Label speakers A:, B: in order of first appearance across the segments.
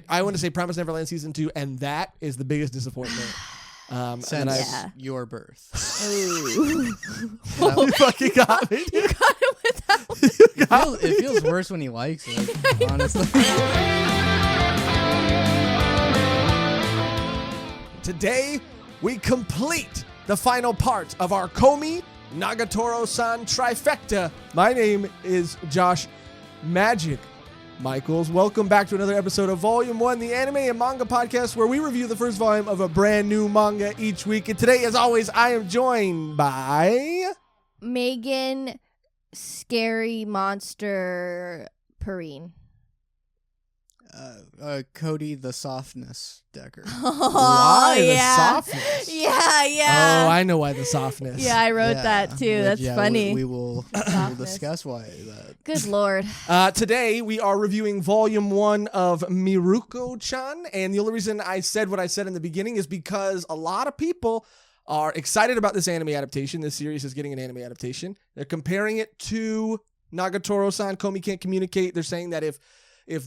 A: I want to say Promised Neverland Season 2, and that is the biggest disappointment.
B: Since your birth.
A: You fucking got me.
C: You got it with that one.
B: It feels worse when he likes it, honestly.
A: Today, we complete the final part of our Komi Nagatoro-san trifecta. My name is Josh Magic Michaels. Welcome back to another episode of Volume 1, the anime and manga podcast, where we review the first volume of a brand new manga each week. And today, as always, I am joined by...
C: Megan, Scary Monster, Perrine.
B: Cody the Softness Decker.
A: Why
C: yeah.
A: the softness?
C: Yeah.
A: Oh, I know why the softness.
C: Yeah, I wrote that too. That's funny.
B: We will we'll discuss why that.
C: Good Lord.
A: Today, we are reviewing Volume 1 of Mieruko Chan. And the only reason I said what I said in the beginning is because a lot of people are excited about this anime adaptation. This series is getting an anime adaptation. They're comparing it to Nagatoro-san, Komi Can't Communicate. They're saying that if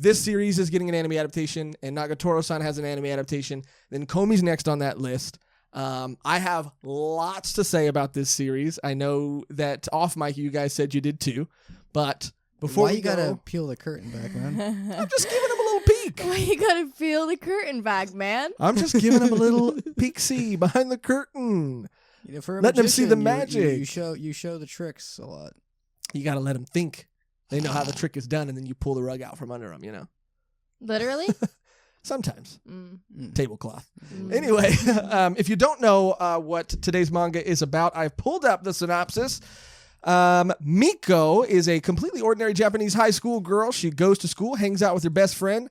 A: this series is getting an anime adaptation and Nagatoro-san has an anime adaptation, then Komi's next on that list. I have lots to say about this series. I know that off mic you guys said you did too, but before
B: why
A: we
B: you
A: go,
B: gotta peel the curtain back, man?
A: I'm just giving them a little peek.
C: Why you gotta peel the curtain back, man?
A: I'm just giving them a little peek-see behind the curtain.
B: You know, for a
A: Let them see the
B: magician,
A: magic.
B: You show the tricks a lot.
A: You gotta let them think. They know how the trick is done, and then you pull the rug out from under them, you know?
C: Literally?
A: Sometimes. Tablecloth. Anyway, if you don't know what today's manga is about, I've pulled up the synopsis. Miko is a completely ordinary Japanese high school girl. She goes to school, hangs out with her best friend,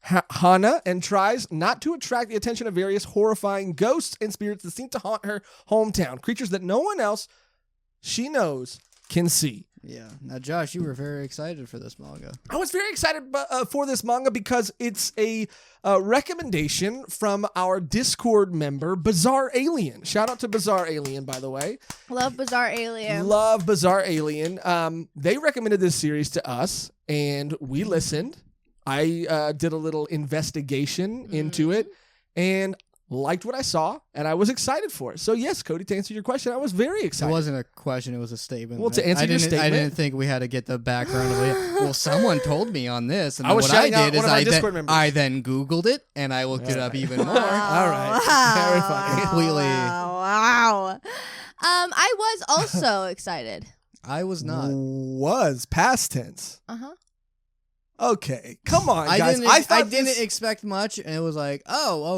A: Hana, and tries not to attract the attention of various horrifying ghosts and spirits that seem to haunt her hometown. Creatures that no one else she knows can see.
B: Yeah. Now, Josh, you were very excited for this manga.
A: I was very excited for this manga because it's a recommendation from our Discord member, Bizarre Alien. Shout out to Bizarre Alien, by the way.
C: Love Bizarre Alien.
A: Love Bizarre Alien. They recommended this series to us, and we listened. I did a little investigation into it, and liked what I saw, and I was excited for it. So yes, Cody, to answer your question, I was very excited.
B: It wasn't a question, it was a statement.
A: Well, to answer your statement,
B: I didn't think we had to get the background of it. Well, someone told me on this, and
A: I was
B: what I
A: shouting out
B: did is
A: one of my Discord members.
B: I then Googled it, and I looked it up even more.
A: All right. Very funny.
B: Completely.
C: Wow. I was also excited.
B: I was not.
A: Was past tense.
C: Uh-huh.
A: Okay, come on, guys.
B: I didn't expect much, and it was like, I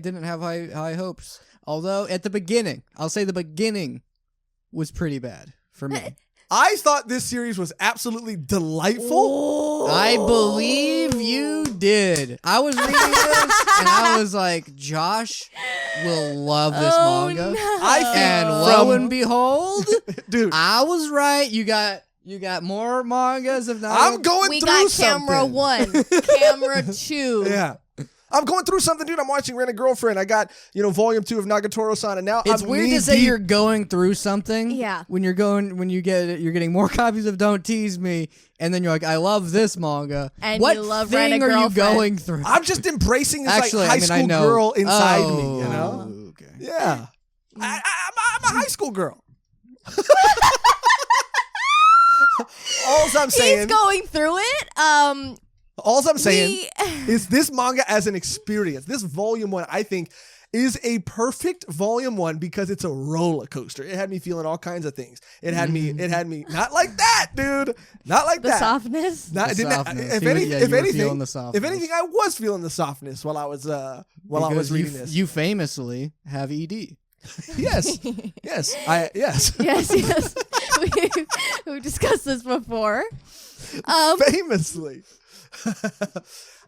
B: didn't have high hopes. Although at the beginning, I'll say the beginning was pretty bad for me.
A: I thought this series was absolutely delightful.
B: I believe you did. I was reading this, and I was like, Josh will love this manga.
C: No.
B: And lo and behold,
A: dude,
B: I was right. You got more mangas of that.
A: I'm going
C: we
A: through
C: got
A: something.
C: camera 1, camera 2.
A: Yeah. I'm going through something, dude. I'm watching Rent a Girlfriend. I got, Volume 2 of Nagatoro-san, and now
B: It's
A: I'm
B: weird to say you're going through something.
C: Yeah.
B: When you're getting more copies of Don't Tease Me, and then you're like, I love this manga.
C: And
B: what
C: you love
B: thing
C: Rent a
B: are you
C: Girlfriend.
B: going through?
A: I'm just embracing this
B: Actually,
A: high school girl inside me, you know?
B: Okay.
A: Yeah. I'm a high school girl. All's I'm saying.
C: He's going through it.
A: All I'm saying is this manga as an experience. This Volume 1, I think, is a perfect Volume 1 because it's a roller coaster. It had me feeling all kinds of things. It had me not like that, dude. Not like
C: the
A: that.
C: softness.
A: Not,
B: The softness.
A: If
B: You were
A: anything,
B: feeling the softness.
A: if anything, I was feeling the softness while I was reading this.
B: You famously have ED.
A: Yes. Yes. Yes.
C: Yes. We've discussed this before.
A: Famously.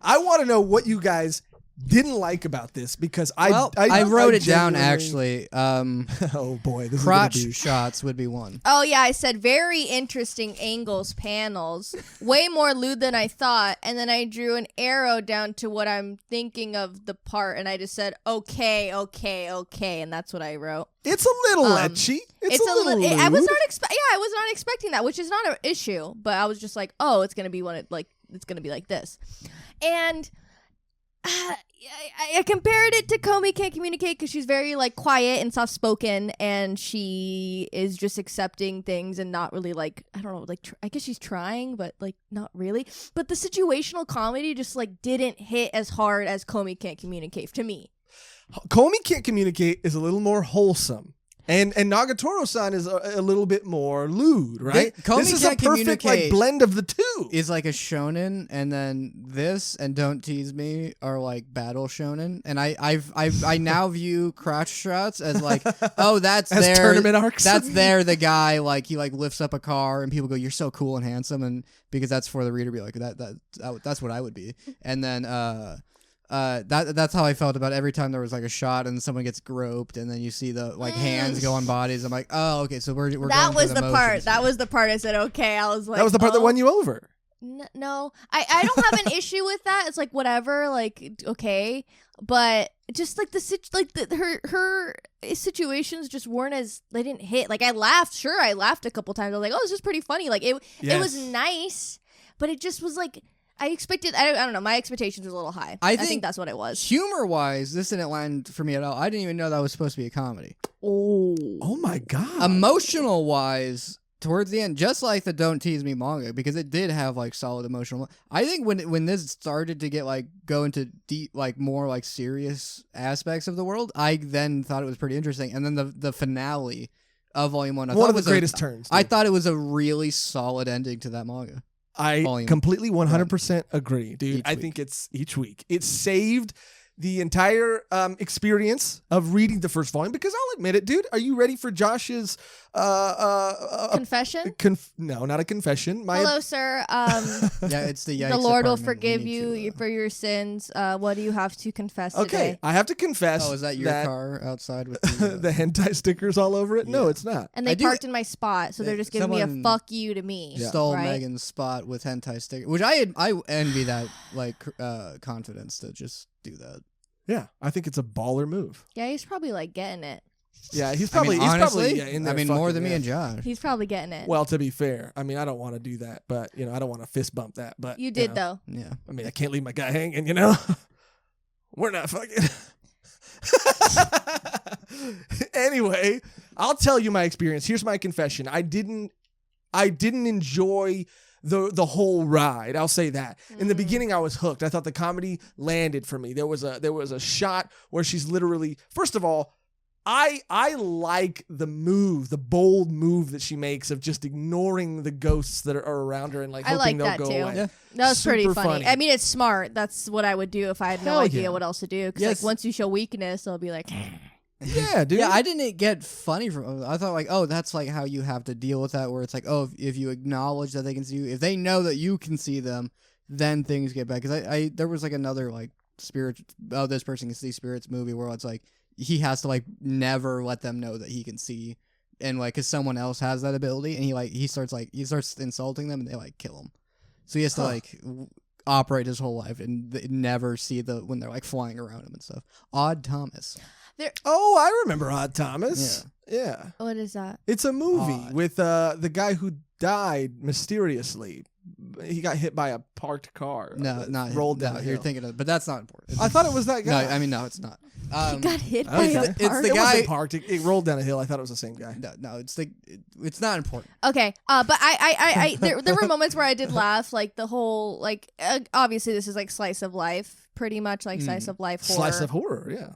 A: I want to know what you guys didn't like about this because I
B: wrote it down
A: genuinely-
B: actually.
A: Oh boy, this
B: Crotch
A: is gonna be...
B: shots would be one.
C: Oh yeah, I said very interesting angles, panels, way more lewd than I thought, and then I drew an arrow down to what I'm thinking of the part, and I just said okay, and that's what I wrote.
A: It's a little ecchi. It's a little
C: I was
A: lewd.
C: not I was not expecting that, which is not an issue, but I was just like, oh, it's gonna be one of like it's gonna be like this. And I compared it to Komi Can't Communicate because she's very like quiet and soft spoken, and she is just accepting things and not really like, I don't know, like I guess she's trying, but like not really. But the situational comedy just like didn't hit as hard as Komi Can't Communicate to me.
A: Komi Can't Communicate is a little more wholesome. And Nagatoro-san is a little bit more lewd, right?
B: Komi
A: This is a
B: Can't
A: perfect like
B: Communicate
A: blend of the two.
B: Is like a shonen, and then this and Don't Tease Me are like battle shonen, and I now view crotch shots as like, oh, that's
A: As
B: their
A: tournament arcs.
B: That's there. The guy like he like lifts up a car, and people go, "You're so cool and handsome," and because that's for the reader to be like that's what I would be, and then that's how I felt about every time there was like a shot and someone gets groped and then you see the like hands go on bodies. I'm like, oh, okay, so we're
C: That
B: going
C: was
B: through
C: the part.
B: motions.
C: That was the part I said, okay. I was like,
A: That was the part that won you over.
C: No, I don't have an issue with that. It's like whatever, like okay, but just like her situations just weren't as, they didn't hit. Like I laughed a couple times. I was like, oh, this is pretty funny. Like it was nice, but it just was like I expected. I don't know. My expectations was a little high. I think that's what it was.
B: Humor-wise, this didn't land for me at all. I didn't even know that was supposed to be a comedy.
A: Oh my god.
B: Emotional-wise, towards the end, just like the Don't Tease Me manga, because it did have like solid emotional. I think when this started to get like go into deep, like more like serious aspects of the world, I then thought it was pretty interesting. And then the finale of Volume 1, I
A: One
B: thought
A: of the
B: was
A: greatest turns.
B: I
A: dude.
B: thought it was a really solid ending to that manga.
A: I
B: Volume
A: completely 100% agree, dude. I
B: week.
A: think it's each week. It saved the entire experience of reading the first volume, because I'll admit it, dude. Are you ready for Josh's
C: Confession?
A: No, not a confession.
C: Hello, sir.
B: Yeah, it's the yikes
C: The Lord will
B: department. We
C: forgive
B: need
C: you
B: to,
C: for your sins. What do you have to confess
A: Okay,
C: today?
A: I have to confess.
B: Oh, is that your car outside with the,
A: the hentai stickers all over it? No,
B: Yeah.
A: it's not.
C: And
B: I
C: they
B: do-
C: parked in my spot, so they're just giving me a
B: someone
C: fuck you to me.
B: stole
C: right?
B: Megan's spot with hentai sticker, which I envy that like confidence to just do that.
A: Yeah, I think it's a baller move.
C: Yeah, he's probably like getting it.
A: Yeah, he's
B: I mean,
A: probably
B: honestly,
A: in there.
B: more
A: fucking,
B: than me
A: yeah.
B: and Josh.
C: He's probably getting it.
A: Well, to be fair, I mean, I don't want to do that, but I don't want to fist bump that. But
C: you did
A: know.
C: though.
B: Yeah.
A: I mean, I can't leave my guy hanging, We're not fucking. Anyway, I'll tell you my experience. Here's my confession. I didn't enjoy the whole ride. I'll say that. In the beginning, I was hooked. I thought the comedy landed for me. There was a shot where she's literally, first of all, I like the bold move that she makes of just ignoring the ghosts that are around her and like
C: I
A: hoping
C: like
A: they'll
C: that
A: go
C: too.
A: away.
B: Yeah.
C: That was pretty
A: Super
C: funny. I mean, it's smart. That's what I would do if I had no
A: Hell
C: idea
A: yeah.
C: what else to do. Because
B: Yes.
C: like once you show weakness, I'll be like,
A: Yeah, dude.
B: Yeah, I didn't get funny from. I thought like, oh, that's like how you have to deal with that. Where it's like, oh, if you acknowledge that they can see you, if they know that you can see them, then things get bad. Because I there was like another like spirit. Oh, this person can see spirits movie where it's like he has to like never let them know that he can see, and like because someone else has that ability, and he starts insulting them, and they like kill him. So he has to like operate his whole life and never see when they're like flying around him and stuff. Odd Thomas.
A: Oh, I remember Odd Thomas. Yeah.
C: what is that?
A: It's a movie
B: Odd.
A: with the guy who died mysteriously. He got hit by a parked car.
B: No, not
A: rolled
B: no,
A: down.
B: You're thinking of, but that's not important.
A: I thought it was that
B: No,
A: guy.
B: I mean, no, it's not.
C: He got hit
A: I
C: by
A: don't
C: a
A: know.
B: It's the
C: car.
B: guy-
A: It wasn't parked. It rolled down a hill. I thought it was the same guy.
B: No, it's not important.
C: Okay, but I there were moments where I did laugh, like the whole like obviously this is like slice of life, pretty much like slice of life horror.
A: Slice of horror, yeah.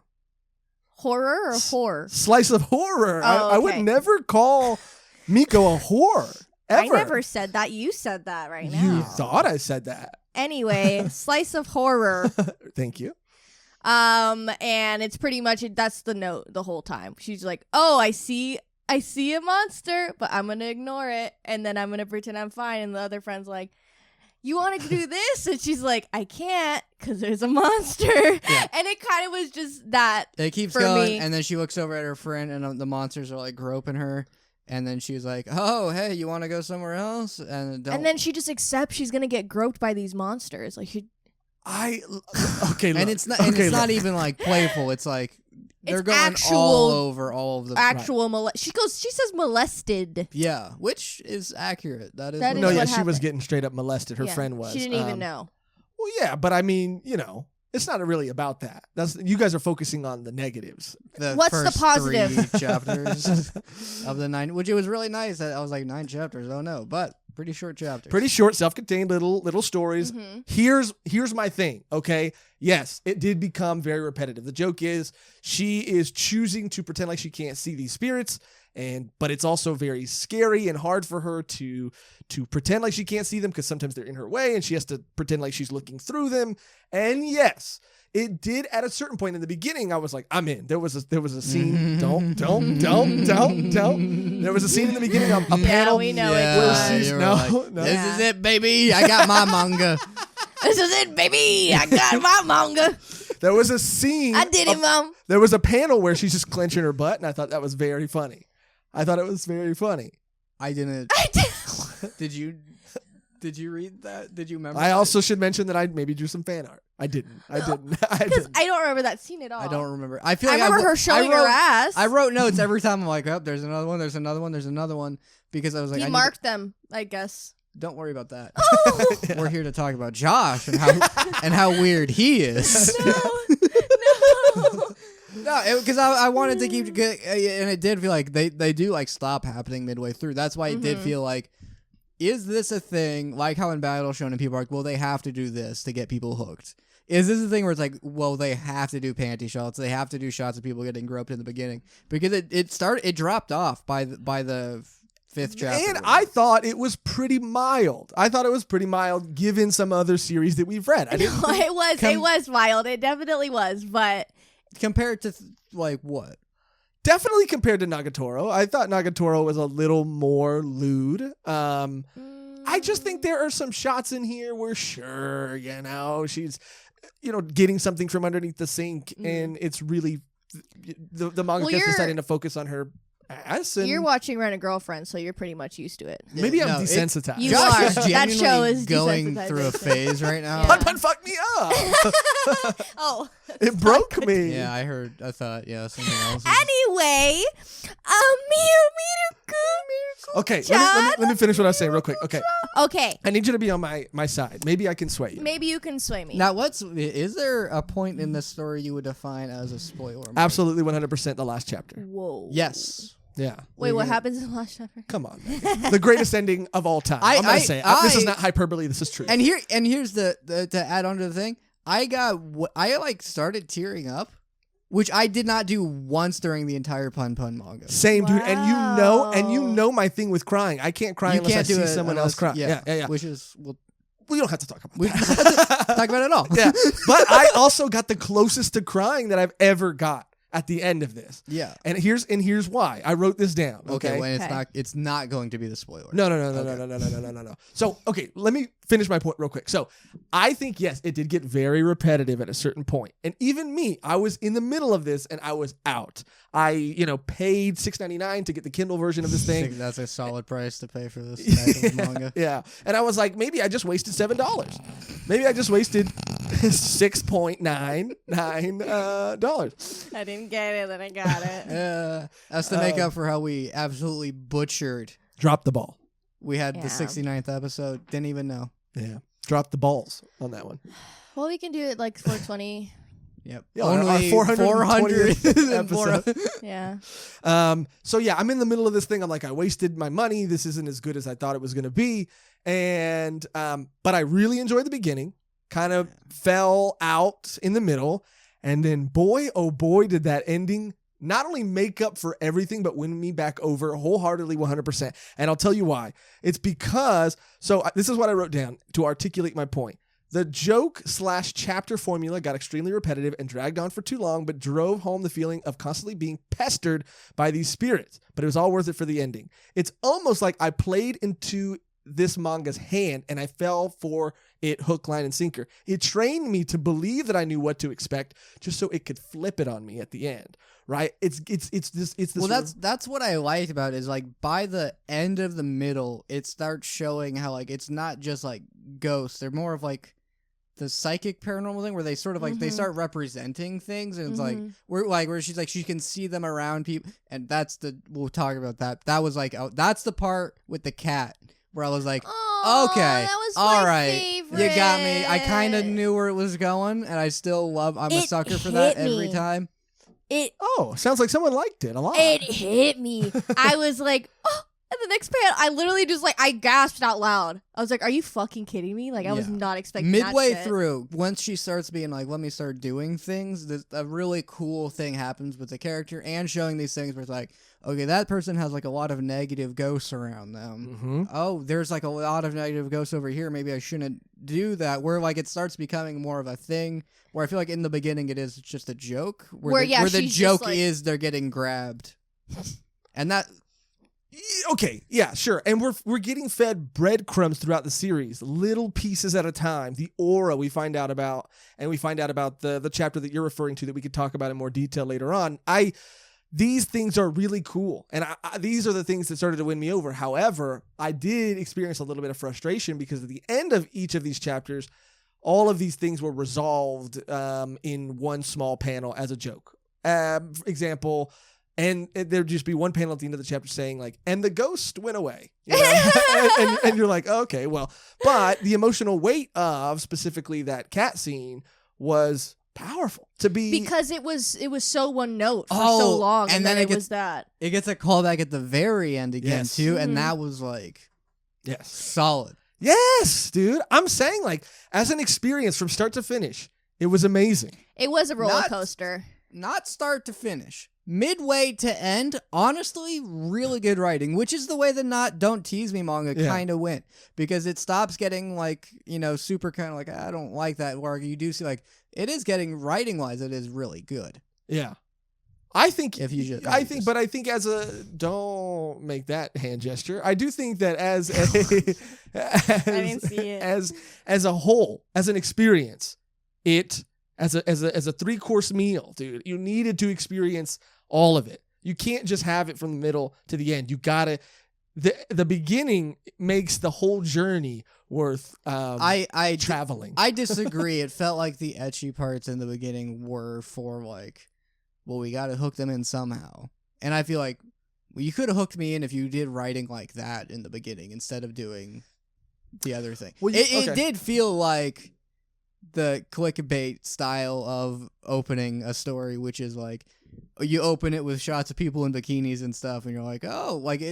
C: Horror or horror?
A: Slice of horror.
C: Oh,
A: I would
C: okay.
A: never call Miko a whore. Ever.
C: I never said that. You said that right now.
A: You thought I said that.
C: Anyway, slice of horror.
A: Thank you.
C: And it's pretty much that's the note the whole time. She's like, "Oh, I see a monster, but I'm gonna ignore it, and then I'm gonna pretend I'm fine." And the other friend's like, "You want to do this?" And she's like, "I can't because there's a monster."
A: Yeah.
C: And it kind of was just that.
B: It keeps
C: For
B: going,
C: me-
B: and then she looks over at her friend, and the monsters are like groping her. And then she was like, "Oh, hey, you want to go somewhere else?" And
C: And then she just accepts she's gonna get groped by these monsters. Like,
A: Okay, look.
B: and it's not
A: Okay,
B: not
A: look.
B: even like playful. It's like they're going all over all of the
C: actual she says molested.
B: Yeah, which is accurate. That is.
C: That is
A: No,
C: what
A: yeah, she
C: happened.
A: was getting straight up molested. Her friend was.
C: She didn't even know.
A: Well, yeah, but I mean, it's not really about that. You guys are focusing on the negatives.
C: What's the
B: first
C: positive?
B: 3 chapters of the 9, which it was really nice. I was like 9 chapters. Oh no, but pretty short chapters.
A: Pretty short, self-contained little stories.
C: Mm-hmm.
A: Here's my thing, okay? Yes, it did become very repetitive. The joke is she is choosing to pretend like she can't see these spirits, but it's also very scary and hard for her to pretend like she can't see them because sometimes they're in her way and she has to pretend like she's looking through them. And yes, it did at a certain point in the beginning. I was like, I'm in. There was a scene. Don't. There was a scene in the beginning of a panel.
C: We know
B: Yeah,
C: it.
B: you were
A: No,
B: like,
A: no.
B: This is it, baby. I got my manga.
C: This is it, baby. I got my manga.
A: There was a scene.
C: I did it, Mom.
A: There was a panel where she's just clenching her butt, and I thought that was very funny. I didn't.
C: I did.
B: Did you read that? Did you remember?
A: I also should mention that I maybe drew some fan art. I didn't.
C: Because I don't remember that scene at all.
B: I don't remember. I feel
C: I
B: like
C: remember her showing her ass.
B: I wrote notes every time. I'm like, oh, there's another one. There's another one. There's another one. Because I was like,
C: He marked them, I guess.
B: Don't worry about that.
C: Oh.
B: We're here to talk about Josh and how weird he is.
C: No.
B: No, because I wanted to keep, and it did feel like they do like stop happening midway through. That's why it did feel like, is this a thing? Like how in Battle Shonen people are like, well, they have to do this to get people hooked. Is this a thing where it's like, well, they have to do panty shots, they have to do shots of people getting groped in the beginning, because it dropped off by the 5th chapter.
A: And I thought it was pretty mild. Given some other series that we've read.
C: It was wild. It definitely was, but
B: compared to like what?
A: Definitely compared to Nagatoro. I thought Nagatoro was a little more lewd. I just think there are some shots in here where sure, she's getting something from underneath the sink, and it's really the manga is deciding to focus on her ass. And
C: you're watching Rent a Girlfriend, so you're pretty much used to it.
A: maybe I'm desensitized.
C: You
B: Josh
C: are.
B: is
C: That show
B: genuinely
C: is
B: going
C: desensitizing.
B: through a phase right now.
C: Yeah.
A: Pun fucked me up.
C: Oh,
A: It broke me.
B: Yeah, I heard. I thought, yeah, something else.
C: anyway, Mieruko
A: Okay,
C: Chan?
A: let me finish what I was saying real quick. Okay,
C: Okay,
A: I need you to be on my side. Maybe I can sway you.
C: maybe you can sway me.
B: Now, is there a point in this story you would define as a spoiler?
A: Absolutely 100% the last chapter.
C: Whoa.
B: Yes.
A: Yeah.
C: Wait, what happens in the last chapter?
A: Come on. Man. The greatest ending of all time. I'm going to say it. This is not hyperbole. This is true.
B: And here's the to add on to the thing. I started tearing up, which I did not do once during the entire Pun manga.
A: Same, dude. And
C: Wow.
A: you know my thing with crying. I can't cry unless I see someone else cry. Yeah.
B: Which is
A: We don't have to talk about
B: we
A: that.
B: don't have to talk about it at all.
A: Yeah. But I also got the closest to crying that I've ever got at the end of this.
B: Yeah.
A: And here's why. I wrote this down. Okay.
B: Well,
C: Okay.
B: it's not going to be the spoiler.
A: No.
B: Okay.
A: So, okay, let me finish my point real quick. So, I think, yes, it did get very repetitive at a certain point. And even me, I was in the middle of this and I was out. I, paid $6.99 to get the Kindle version of this
B: I
A: thing.
B: think that's a solid price to pay for this type of manga.
A: Yeah. And I was like, maybe I just wasted $7. Maybe I just wasted $6.99.
C: I didn't get it, then I got it.
B: That's to make up for how we absolutely butchered.
A: Drop the ball.
B: We had
C: Yeah.
B: the 69th episode. Didn't even know.
A: Yeah. Drop the balls on that one.
C: Well, we can do it like 420.
B: Yep.
A: Yeah, our
B: Only
A: 420th episode.
C: Yeah.
A: So yeah, I'm in the middle of this thing. I'm like, I wasted my money. This isn't as good as I thought it was going to be. And, but I really enjoyed the beginning, kind of fell out in the middle. And then boy, oh boy, did that ending not only make up for everything, but win me back over wholeheartedly 100%. And I'll tell you why. It's because, this is what I wrote down to articulate my point. The joke/chapter formula got extremely repetitive and dragged on for too long, but drove home the feeling of constantly being pestered by these spirits. But it was all worth it for the ending. It's almost like I played into this manga's hand and I fell for it hook, line, and sinker. It trained me to believe that I knew what to expect just so it could flip it on me at the end. Right? It's this.
B: Well, that's what I liked about it, is like by the end of the middle, it starts showing how like it's not just like ghosts. They're more of like the psychic paranormal thing where they sort of like they start representing things, and it's like where she's like she can see them around people, and we'll talk about that. That was like that's the part with the cat where I was like, okay,
C: that was
B: all
C: my
B: right,
C: favorite.
B: you got me. I kind of knew where it was going, and I still I'm a sucker for that every time.
A: Sounds like someone liked it a lot.
C: It hit me. I was like, oh. And the next panel, I literally just I gasped out loud. I was like, "Are you fucking kidding me?" Like I was not expecting.
B: Midway
C: that shit.
B: through, once she starts being like, "Let me start doing things," a really cool thing happens with the character and showing these things where it's like, okay, that person has like a lot of negative ghosts around them. Oh, there's like a lot of negative ghosts over here. Maybe I shouldn't do that. Where like it starts becoming more of a thing. Where I feel like in the beginning it is just a joke. Where the joke is they're getting grabbed, and that.
A: Okay, yeah, sure. And we're getting fed breadcrumbs throughout the series, little pieces at a time. The aura we find out about, and we find out about the chapter that you're referring to that we could talk about in more detail later on. These things are really cool, and these are the things that started to win me over. However, I did experience a little bit of frustration because at the end of each of these chapters, all of these things were resolved in one small panel as a joke. For example. And there'd just be one panel at the end of the chapter saying like, and the ghost went away. You know? and you're like, okay, well, but the emotional weight of specifically that cat scene was powerful to be.
C: Because it was so one note for so long. And then it was that.
B: It gets a callback at the very end again too. And that was like, solid.
A: Yes, dude. I'm saying like as an experience from start to finish, it was amazing.
C: It was a roller coaster.
B: Not start to finish. Midway to end, honestly, really good writing, which is the way the Don't Tease Me manga kind of went. Because it stops getting, like, super kind of like, I don't like that, where you do see, like, it is getting, writing-wise, it is really good.
A: Yeah. I think,
B: I
A: think as a, don't make that hand gesture. I do think that as a,
C: I didn't see it.
A: As a whole, as an experience, as a 3-course meal, dude, you needed to experience all of it. You can't just have it from the middle to the end. You gotta. The beginning makes the whole journey worth traveling.
B: I disagree. It felt like the ecchi parts in the beginning were for like, well, we gotta hook them in somehow. And I feel like you could have hooked me in if you did writing like that in the beginning instead of doing the other thing. Well, it did feel like the clickbait style of opening a story, which is like you open it with shots of people in bikinis and stuff, and you're like, oh, like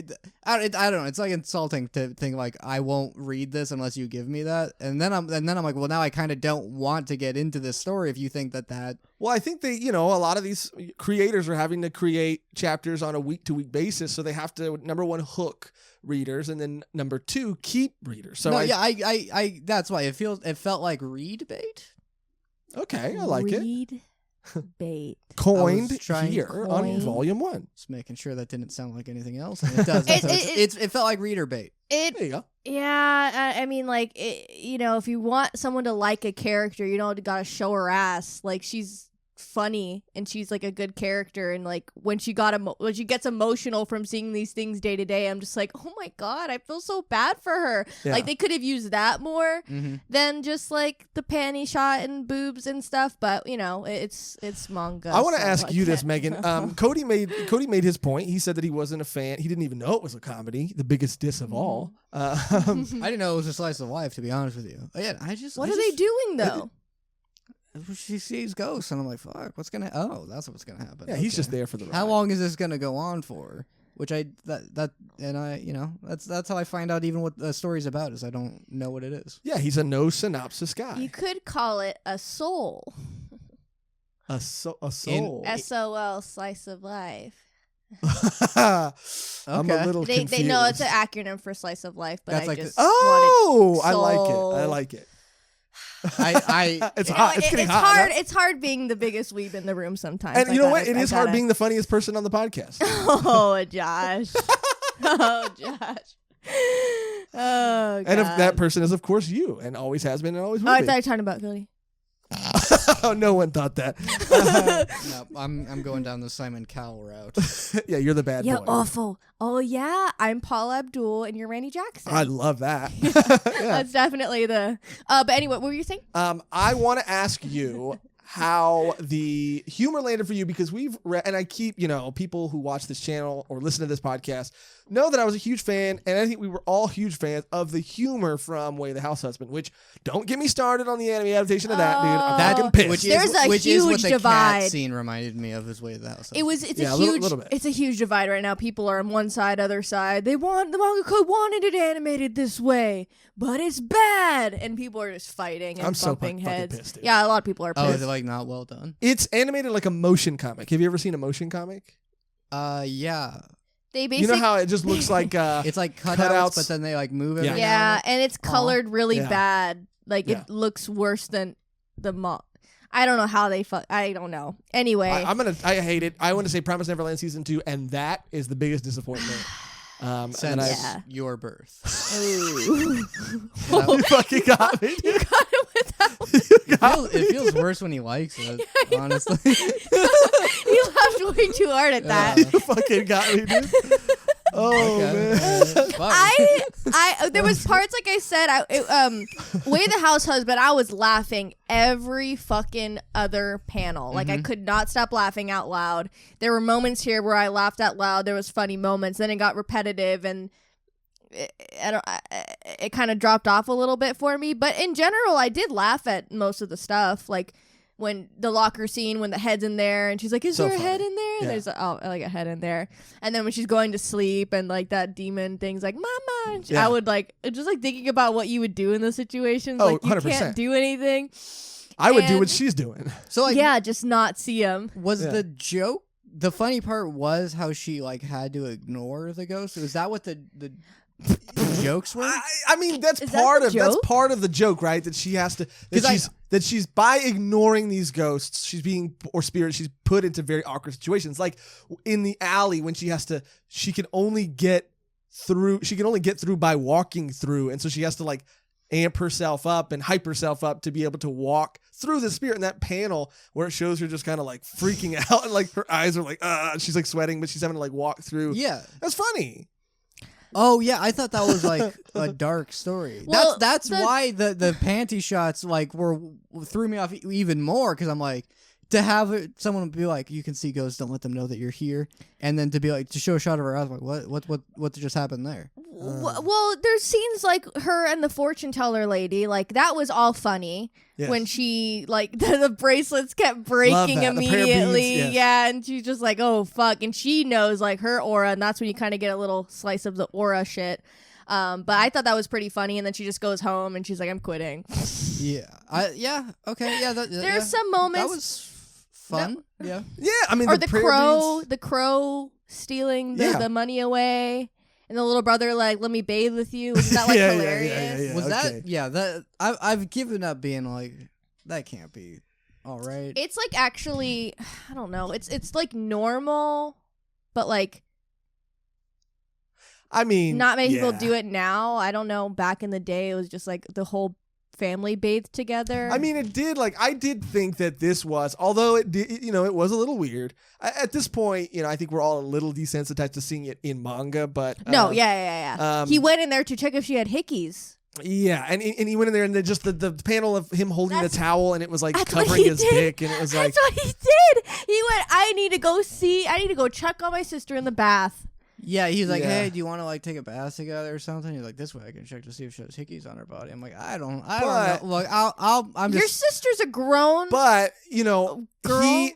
B: I don't know. It's like insulting to think like I won't read this unless you give me that, and then I'm like, well, now I kind of don't want to get into this story if you think that.
A: Well, I think they, a lot of these creators are having to create chapters on a week-to-week basis, so they have to, number one, hook readers, and then number two, keep readers. So
B: I that's why it felt like read bait.
A: Okay, I like it.
C: Read bait.
A: Coined here on Volume 1.
B: Just making sure that didn't sound like anything else. And it does. It felt like reader bait.
A: There you go.
C: Yeah, I mean, like, if you want someone to like a character, gotta show her ass. Like, she's funny and she's like a good character, and like when she gets emotional from seeing these things day to day, I'm just like, oh my god, I feel so bad for her. Like they could have used that more than just like the panty shot and boobs and stuff, but it's manga.
A: I want to ask you this, Megan. Cody made his point. He said that he wasn't a fan. He didn't even know it was a comedy, the biggest diss of all.
B: I didn't know it was a slice of life, to be honest with you. Yeah,
C: what are they doing though?
B: She sees ghosts, and I'm like, fuck, that's what's gonna happen.
A: Yeah, he's just there for the ride.
B: How long is this gonna go on for? Which that's how I find out even what the story's about, is I don't know what it is.
A: Yeah, he's a no synopsis guy.
C: You could call it a soul.
A: A soul.
C: SOL, slice of life.
A: I'm a little confused.
C: They know it's an acronym for slice of life, but
B: that's
C: I
B: like
C: just
A: I like it.
C: It's hard. It's hard being the biggest weeb in the room sometimes.
A: And you know what? It is hard being the funniest person on the podcast.
C: Oh, Josh. Oh, Josh. Oh, God.
A: And if that person is, of course, you, and always has been and always will be.
C: I thought you were talking about Cody.
A: Oh, no one thought that.
B: No, I'm going down the Simon Cowell route.
A: Yeah, you're the bad
C: Yeah,
A: boy.
C: awful. Oh yeah, I'm Paul Abdul and you're Randy Jackson.
A: I love that.
C: That's definitely the. But anyway, what were you saying?
A: I want to ask you how the humor landed for you, because we've read, and I keep, people who watch this channel or listen to this podcast know that I was a huge fan, and I think we were all huge fans of the humor from Way of the House Husband, which, don't get me started on the anime adaptation of that, dude. I'm fucking pissed.
C: There's a
B: which
C: huge
B: is what the
C: divide.
B: cat scene reminded me of his Way of the House.
C: It's
A: Yeah,
C: a
A: a
C: huge
A: little bit.
C: it's a huge divide right now. People are on one side, other side. The mangaka wanted it animated this way, but it's bad, and people are just fighting and
A: I'm so
C: bumping
A: fucking
C: heads.
A: pissed, dude.
C: Yeah, a lot of people are
B: Oh,
C: pissed.
B: is it like not well done?
A: It's animated like a motion comic. Have you ever seen a motion comic?
B: Yeah.
C: They
A: You
C: basically
A: know how it just looks like
B: It's like cutouts,
A: cutouts.
B: but then they like move
A: Yeah.
B: every
C: yeah,
B: now
C: and it's colored really
A: Yeah.
C: bad. Like
A: Yeah.
C: it looks worse than the I don't know how they I don't know. Anyway,
A: I hate it. I want to say Promise Neverland season 2, and that is the biggest disappointment. And
B: Since
A: I
C: Yeah.
B: your birth.
C: Ooh.
A: you fucking got me.
C: You
A: Dude.
C: got it with that one.
B: It feels worse when he likes it, honestly.
C: You laughed way too hard at that.
A: You fucking got me, dude. Oh man.
B: Fuck.
C: I there was parts like I said Way the House Husband, I was laughing every fucking other panel. Like I could not stop laughing out loud. There were moments here where I laughed out loud. There was funny moments. Then it got repetitive and it kind of dropped off a little bit for me. But in general, I did laugh at most of the stuff. Like when the locker scene, when the head's in there and she's like, is
A: So
C: there a head
A: funny.
C: in there?
A: Yeah.
C: There's like a head in there. And then when she's going to sleep and like that demon thing's like, mama. And
A: Yeah.
C: I would like, just like thinking about what you would do in those situations.
A: Oh,
C: Like you
A: 100%.
C: can't do anything.
A: I would do what
C: And-
A: she's doing.
B: So like,
C: Yeah, just not see him.
B: was
A: Yeah.
B: the joke? The funny part was how she like had to ignore the ghost. Was that what the jokes were?
A: I mean, that's
C: Is that
A: part
C: the
A: of that's
C: joke?
A: part of the joke, right? That she has to that she's by ignoring these ghosts, she's being or spirits, she's put into very awkward situations. Like in the alley when she can only get through by walking through, and so she has to like amp herself up and hype herself up to be able to walk through the spirit. In that panel where it shows her just kind of like freaking out and like her eyes are like she's like sweating, but she's having to like walk through.
B: Yeah.
A: That's funny.
B: Oh yeah, I thought that was like a dark story.
C: Well,
B: that's why the panty shots like threw me off even more, because I'm like, to have someone be like, you can see ghosts, don't let them know that you're here, and then to be like, to show a shot of her eyes, like what just happened there?
C: Well, there's scenes like her and the fortune teller lady, like that was all funny.
A: Yes.
C: When she like the bracelets kept breaking
A: that. The pair of beads,
C: immediately.
A: yes.
C: Yeah, and she's just like, oh fuck, and she knows like her aura, and that's when you kind of get a little slice of the aura shit. But I thought that was pretty funny, and then she just goes home and she's like, I'm quitting.
B: Okay, yeah.
C: There's some moments.
B: That was fun. Yeah.
A: Yeah, I mean,
C: Or
A: the
C: the crow stealing
A: Yeah.
C: the money away, and the little brother like, let me bathe with you. Wasn't that like
A: Yeah, yeah,
C: hilarious?
A: yeah.
B: Was
A: okay.
B: that I've given up being like, that can't be all right.
C: It's like actually, I don't know. It's like normal, but like
A: I mean,
C: not many people
A: yeah.
C: do it now. I don't know. Back in the day, it was just like the whole family bathed together.
A: I mean, it did. Like, I did think that this was, although it did, it was a little weird. At this point, I think we're all a little desensitized to seeing it in manga. But
C: no, yeah. He went in there to check if she had hickeys.
A: Yeah, and he went in there, and then just the panel of him holding the towel, and it was like
C: That's what
A: covering
C: he
A: his
C: did.
A: dick, and it was like,
C: That's what he did. He went, I need to go check on my sister in the bath.
B: Yeah, he's like,
A: Yeah.
B: hey, do you want to like take a bath together or something? He's like, this way I can check to see if she has hickeys on her body. I'm like, I don't
A: But-
B: know. Look, I'm
C: Your
B: just.
C: sister's a grown
A: but
C: girl.
A: I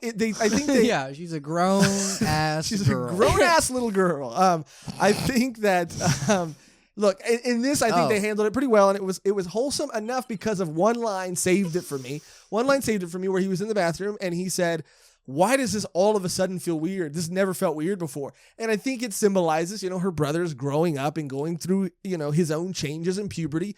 A: think they,
B: Yeah, she's a grown ass.
A: she's
B: girl.
A: a grown ass little girl. I think that. Look, in this, I think they handled it pretty well, and it was wholesome enough because of one line saved it for me. One line saved it for me where he was in the bathroom and he said, why does this all of a sudden feel weird? This never felt weird before. And I think it symbolizes, her brother's growing up and going through, his own changes in puberty.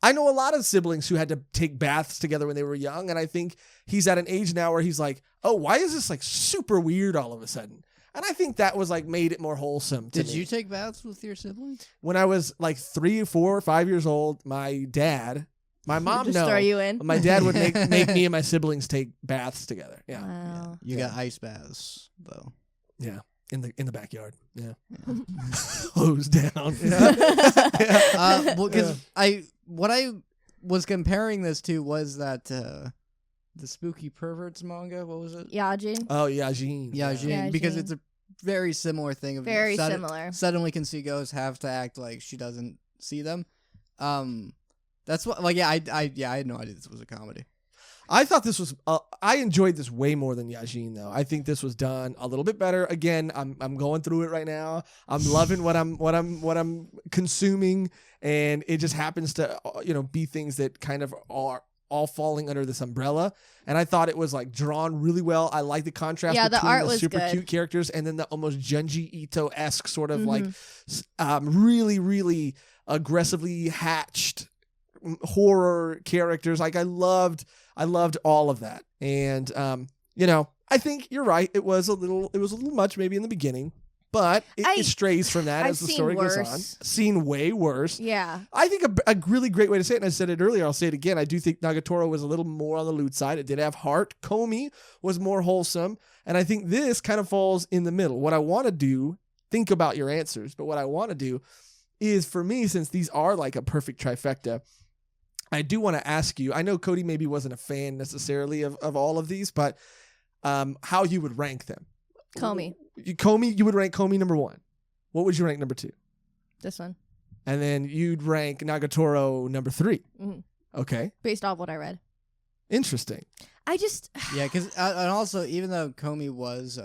A: I know a lot of siblings who had to take baths together when they were young, and I think he's at an age now where he's like, oh, why is this like super weird all of a sudden? And I think that was like made it more wholesome to me.
B: Did you take baths with your siblings?
A: When I was like 3, 4, 5 years old, my dad My mom,
C: Just
A: no.
C: throw you in.
A: My dad would make me and my siblings take baths together. Yeah,
C: Wow.
B: You got ice baths though.
A: yeah, in the backyard. Yeah, hose down. Yeah.
B: Well, because what I was comparing this to was that the Spooky Perverts manga. What was it?
C: Yajin.
A: Oh, Yajin.
B: Yajin, because
C: Yajin.
B: it's a very similar thing. Of
C: Very similar.
B: Suddenly, can see ghosts, have to act like she doesn't see them. That's what. Like, I had no idea this was a comedy.
A: I thought this was. I enjoyed this way more than Yajin, though. I think this was done a little bit better. Again, I'm going through it right now. I'm loving what I'm consuming, and it just happens to be things that kind of are all falling under this umbrella. And I thought it was like drawn really well. I like the contrast
C: Yeah, the
A: between
C: art
A: the
C: was
A: super
C: good.
A: cute characters and then the almost Junji Ito-esque sort of
C: Mm-hmm.
A: like really, really aggressively hatched horror characters. Like I loved all of that. And I think you're right. It was a little much maybe in the beginning, but it strays from that
C: I've
A: as the
C: seen
A: story goes on.
C: worse.
A: Seen way worse.
C: Yeah.
A: I think a really great way to say it, and I said it earlier, I'll say it again. I do think Nagatoro was a little more on the lewd side. It did have heart. Komi was more wholesome. And I think this kind of falls in the middle. What I want to do, think about your answers, but what I want to do is, for me, since these are like a perfect trifecta, I do want to ask you, I know Cody maybe wasn't a fan necessarily of all of these, but how you would rank them.
C: Komi.
A: You would rank Komi number 1. What would you rank number 2?
C: This one.
A: And then you'd rank Nagatoro number 3.
C: Mhm.
A: Okay.
C: Based off what I read.
A: Interesting.
C: I just.
B: Yeah, because and also even though Komi was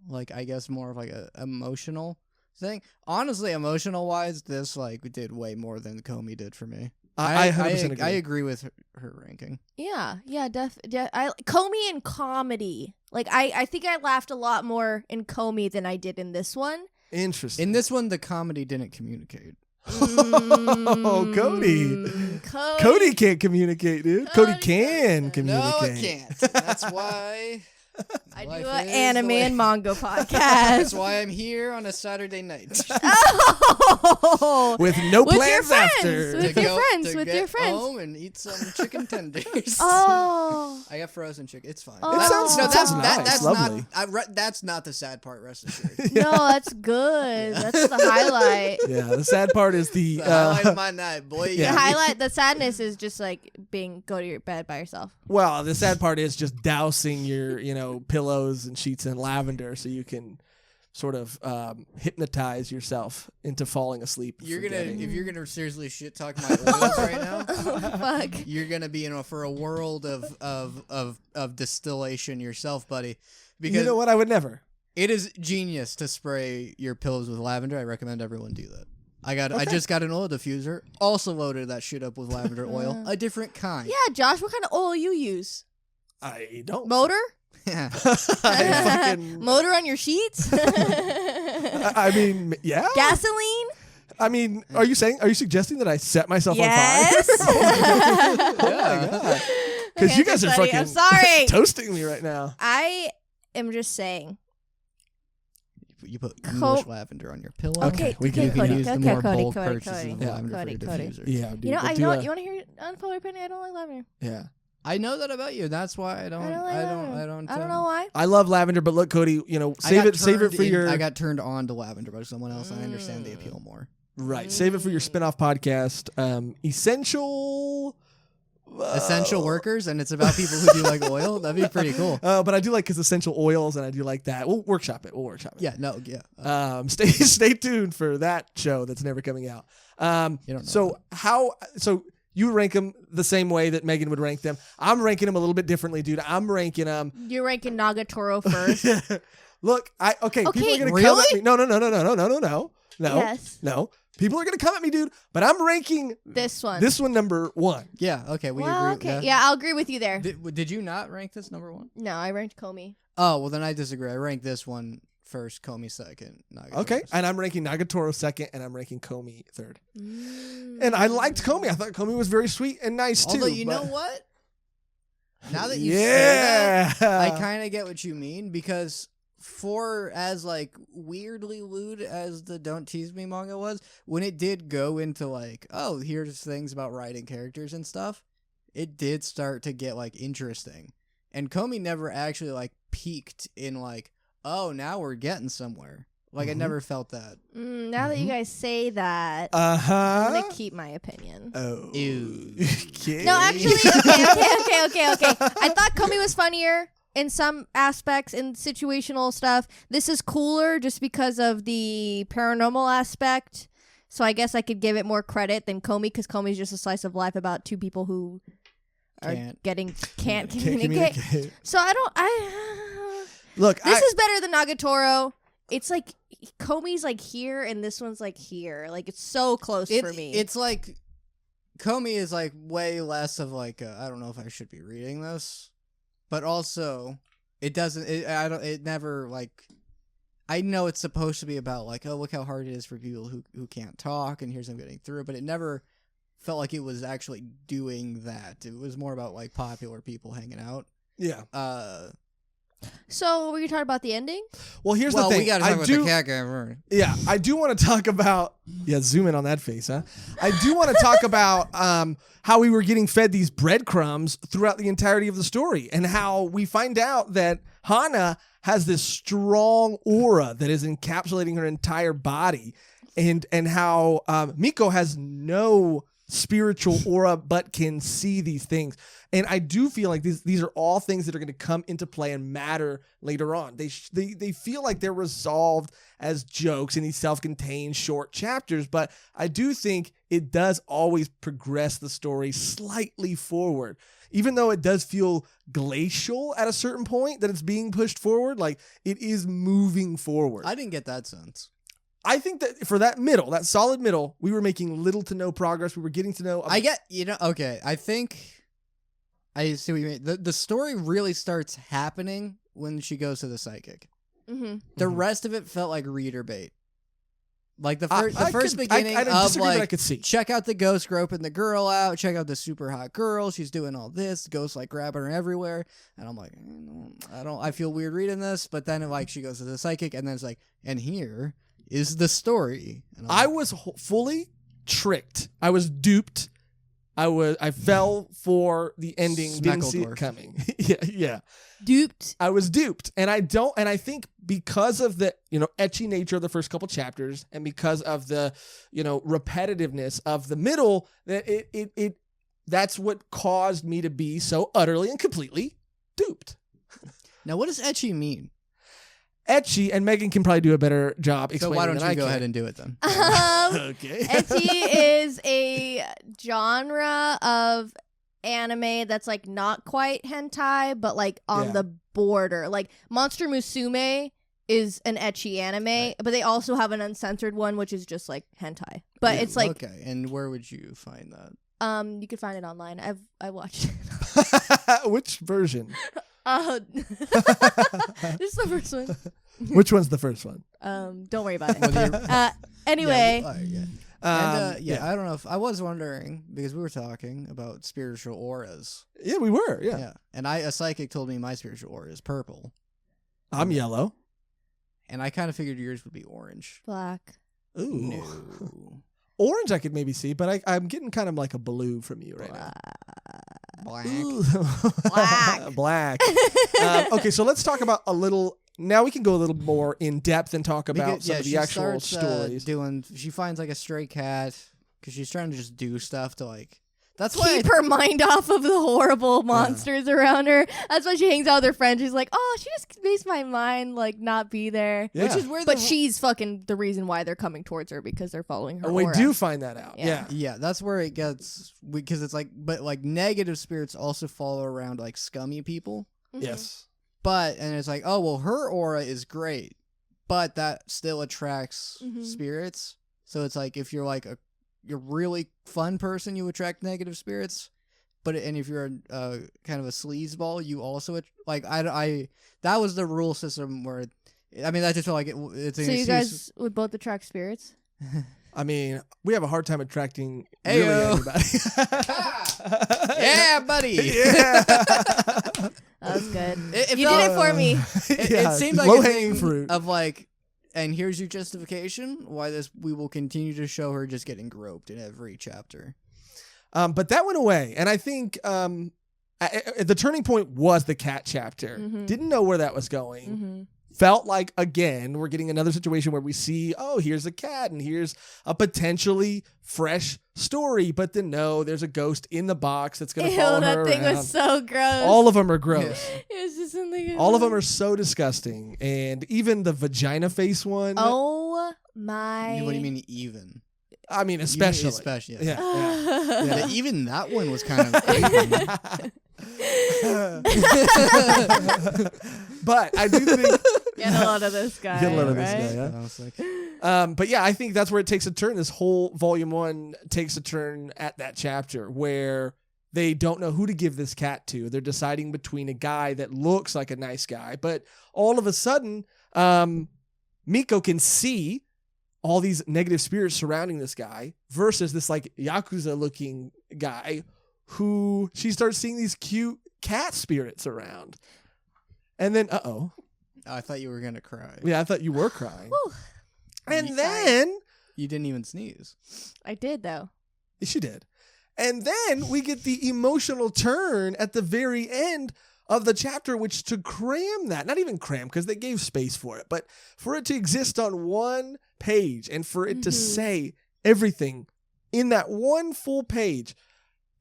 B: like I guess more of like a emotional thing. Honestly, emotional wise, this like did way more than Komi did for me.
A: I 100% agree.
B: I agree with her ranking.
C: Yeah. Komi in comedy. Like I think I laughed a lot more in Komi than I did in this one.
A: Interesting.
B: In this one, the comedy didn't communicate.
A: Oh, Cody. Cody can't communicate, dude. Cody can communicate.
B: No, I can't. That's why
C: I
B: life
C: do an
B: is
C: anime
B: the way-
C: and manga podcast.
B: That's why I'm here on a Saturday night.
C: Oh!
A: With no
C: With your
A: plans
C: friends.
A: after.
C: With your
B: get
C: friends.
B: home and eat some chicken tenders.
C: Oh.
B: I got frozen chicken. It's fine.
C: Oh.
A: It sounds,
C: No,
A: it sounds
C: that's-
A: nice.
B: That's
A: lovely.
B: that's not the sad part. Rest assured.
C: No, that's good. That's the highlight.
A: Yeah, the sad part is the...
B: The highlight of my night, boy.
A: Yeah.
C: The sadness is just like go to your bed by yourself.
A: well, the sad part is just dousing your, pillows and sheets in lavender so you can sort of hypnotize yourself into falling asleep. and
B: You're gonna
A: forgetting.
B: if you're gonna seriously shit talk my oils right now.
C: Oh, fuck.
B: You're gonna be for a world of distillation yourself, buddy. Because
A: You know what? I would never.
B: it is genius to spray your pillows with lavender. I recommend everyone do that. I just got an oil diffuser. Also loaded that shit up with lavender oil, a different kind.
C: Yeah, Josh, what kind of oil you use?
A: I don't.
C: Motor?
B: Yeah.
A: I fucking...
C: Motor on your sheets?
A: I mean, yeah.
C: Gasoline?
A: I mean, are you suggesting that I set myself
C: Yes.
A: on fire? Oh my god! Because
C: Okay,
A: you guys are
C: buddy,
A: fucking
C: I'm sorry.
A: toasting me right now.
C: I am just saying.
B: You put
C: Co-
B: English lavender on your pillow.
A: Okay, we can
B: You can
A: Cody,
B: use the
C: okay,
B: more
C: Cody,
B: bulk
C: Cody,
B: purchases
C: Cody.
B: of
A: Yeah.
B: lavender
C: Cody,
B: for your
C: Cody.
B: diffuser.
A: Yeah, dude.
C: You know,
A: we'll
C: I
A: do
C: know.
A: a-
C: You want to hear unpopular opinion? I don't like lavender.
A: Yeah.
B: I know that about you. That's why I don't.
C: I don't like lavender.
B: I don't.
C: I don't know why.
A: I love lavender, but look, Cody,
B: I
A: save
B: got
A: it for
B: turned
A: your
B: I got turned on to lavender by someone else. And I understand the appeal more.
A: right. Save it for your spin-off podcast,
B: Essential workers, and it's about people who do like oil. That'd be pretty cool.
A: But I do like his essential oils, and I do like that. We'll workshop it.
B: Yeah. No. Yeah.
A: Stay tuned for that show that's never coming out.
B: You don't know
A: So you rank them the same way that Megan would rank them. I'm ranking them a little bit differently, dude. I'm ranking them.
C: You're ranking Nagatoro first.
A: Look, people are gonna come
B: really?
A: at me. No.
C: Yes.
A: No. People are gonna come at me, dude. But I'm ranking
C: This one.
A: this one number 1.
B: Yeah. Okay. We
C: Well,
B: agree.
C: okay. Yeah, I'll agree with you there.
B: Did you not rank this number 1?
C: No, I ranked Komi.
B: Oh well, then I disagree. I ranked this one first, Komi second. Nagatoro
A: Okay,
B: first.
A: and I'm ranking Nagatoro second, and I'm ranking Komi third.
C: Mm.
A: And I liked Komi. I thought Komi was very sweet and nice too.
B: Although you know
A: but-
B: what? Now that you say that,
A: yeah,
B: I kind of get what you mean because for as like weirdly lewd as the Don't Tease Me manga was, when it did go into like, oh, here's things about writing characters and stuff, it did start to get like interesting. And Komi never actually like peaked in like, oh, now we're getting somewhere. Like I never felt that.
C: Now that you guys say that,
A: Uh-huh.
C: I'm gonna keep my opinion.
A: Oh.
B: Ew.
A: Okay.
C: No, actually, okay. I thought Komi was funnier in some aspects in situational stuff. This is cooler just because of the paranormal aspect. So I guess I could give it more credit than Komi, because Komi's just a slice of life about two people who can't communicate. So
A: Look,
C: this is better than Nagatoro. It's like Komi's like here and this one's like here. Like it's so close for me.
B: It's like Komi is like way less of like I don't know if I should be reading this, but also it doesn't. It never like. I know it's supposed to be about like, oh, look how hard it is for people who can't talk, and here's them getting through it. But it never felt like it was actually doing that. It was more about like popular people hanging out.
A: Yeah.
C: So were you talking about the ending?
A: Well, here's the thing.
B: We gotta talk about the cat guy first.
A: Yeah, I do want to talk about. Yeah, zoom in on that face, huh? I do want to talk about how we were getting fed these breadcrumbs throughout the entirety of the story, and how we find out that Hana has this strong aura that is encapsulating her entire body, and how Miko has no spiritual aura but can see these things. And I do feel like these are all things that are going to come into play and matter later on. They feel like they're resolved as jokes in these self-contained short chapters, but I do think it does always progress the story slightly forward. Even though it does feel glacial at a certain point that it's being pushed forward, like it is moving forward.
B: I didn't get that sense.
A: I think that for that middle, that solid middle, we were making little to no progress. We were getting to know.
B: Okay. I think I see what you mean. The story really starts happening when she goes to the psychic.
C: Mm-hmm.
B: The rest of it felt like reader bait. Like the first beginning
A: I
B: of
A: disagree,
B: like,
A: but I could see.
B: check out the ghost groping the girl out, check out the super hot girl, she's doing all this, ghosts like grabbing her everywhere, and I'm like, I feel weird reading this, but then like she goes to the psychic, and then it's like, and here is the story. And
A: I was fully tricked. I was duped. I fell for the ending. Didn't see it coming. yeah.
C: Duped.
A: I was duped, and I think because of the ecchi nature of the first couple chapters, and because of the repetitiveness of the middle, that that's what caused me to be so utterly and completely duped.
B: Now, what does ecchi mean?
A: Ecchi, and Megan can probably do a better job explaining.
B: So why don't
A: than
B: you
A: I
B: go
A: can.
B: ahead and do it then?
A: Okay.
C: Ecchi is a genre of anime that's like not quite hentai, but like on the border. Like Monster Musume is an ecchi anime, but they also have an uncensored one, which is just like hentai. But it's like
B: okay. And where would you find that?
C: You can find it online. I watched it.
A: Which version?
C: This is the first one.
A: Which one's the first one?
C: Don't worry about it. Anyway.
B: I don't know if I was wondering, because we were talking about spiritual auras.
A: Yeah, we were. Yeah.
B: And a psychic told me my spiritual aura is purple.
A: I'm yellow.
B: And I kind of figured yours would be orange.
C: Black.
A: Ooh.
B: No.
A: Orange I could maybe see, but I'm getting kind of like a blue from you right now.
B: Black.
C: Black.
A: Black. Okay, so let's talk about a little. Now we can go a little more in depth and talk about some of the actual stories.
B: She finds like a stray cat because she's trying to just do stuff to like. That's why
C: keep her mind off of the horrible monsters around her. That's why she hangs out with her friends. She's like, oh, she just makes my mind like not be there.
A: Yeah.
B: Which is where
C: but she's fucking the reason why they're coming towards her, because they're following her.
A: And we
C: aura.
A: do find that out. Yeah.
B: Yeah, that's where it gets, because it's like, but like negative spirits also follow around like scummy people.
C: Mhm.
A: Yes.
B: And it's like, oh, well, her aura is great, but that still attracts spirits. So it's like, if you're like you're really fun person, you attract negative spirits. And if you're a kind of a sleazeball, you also like that was the rule system where, I mean, I just felt like it's an
C: so
B: excuse.
C: you guys would both attract spirits?
A: I mean, we have a hard time attracting really
B: Ayo.
A: anybody.
B: Yeah, buddy.
A: Yeah.
C: That was good.
B: It
C: You
B: felt-
C: did it for me.
B: It seemed like
A: low
B: a
A: hanging
B: thing
A: fruit.
B: of like, and here's your justification why we will continue to show her just getting groped in every chapter.
A: But that went away, and I think the turning point was the cat chapter.
C: Mhm.
A: Didn't know where that was going.
C: Mm-hmm.
A: Felt like, again, we're getting another situation where we see, oh, here's a cat and here's a potentially fresh story. But then, no, there's a ghost in the box that's going to follow
C: Ew,
A: her
C: that thing
A: around.
C: was so gross.
A: All of them are gross.
C: It was just something.
A: All of them are so disgusting. And even the vagina face one.
C: Oh my.
B: What do you mean even?
A: I mean,
B: You mean
A: especially.
B: especially.
A: Yeah.
B: Yeah, even that one was kind of creepy.
A: But I do think.
C: Get a load of this guy.
A: Get a load of
C: right?
A: this guy, yeah.
B: I was like,
A: But yeah, I think that's where it takes a turn. This whole volume 1 takes a turn at that chapter where they don't know who to give this cat to. They're deciding between a guy that looks like a nice guy, but all of a sudden, Miko can see all these negative spirits surrounding this guy versus this like Yakuza looking guy who she starts seeing these cute cat spirits around. And then,
B: I thought you were gonna cry.
A: yeah, I thought you were crying.
C: Whew.
A: And
C: Sorry.
A: then
B: You didn't even sneeze.
C: I did though.
A: she did. And then we get the emotional turn at the very end of the chapter, which to cram that, not even cram because they gave space for it, but for it to exist on one page and for it to say everything in that one full page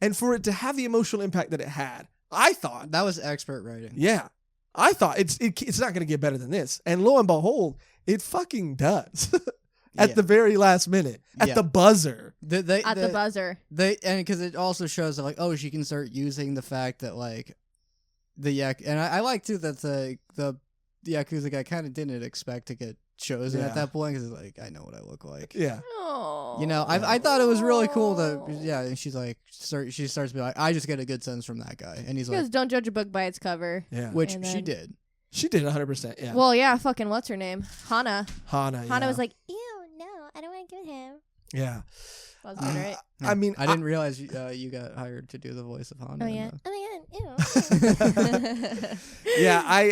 A: and for it to have the emotional impact that it had, I thought,
B: That was expert writing.
A: yeah, I thought it's not going to get better than this. And lo and behold, it fucking does. At
B: Yeah.
A: the very last minute, at
B: Yeah.
A: the buzzer.
C: At the buzzer.
B: And because it also shows that like, oh, she can start using the fact that like and I like too that the Yakuza guy kind of didn't expect to get chosen
A: Yeah.
B: at that point because like, I know what I look like.
A: Yeah.
C: Oh.
B: You know, I thought it was really cool that and she's like she starts to be like, I just get a good sense from that guy, and he's
C: Because
B: like,
C: don't judge a book by its cover.
A: Yeah.
B: which
C: And
B: she
C: then-
B: did.
A: She did 100%. Yeah.
C: Well, yeah, fucking what's her name? Hana.
A: Hana.
C: Hana
A: yeah.
C: was like, ew, no, I don't want to give him.
A: yeah.
C: Wasn't it right?
A: I mean,
B: I didn't realize you got hired to do the voice of Honda.
C: Oh yeah.
B: in
C: Oh my god. Ew.
A: yeah, I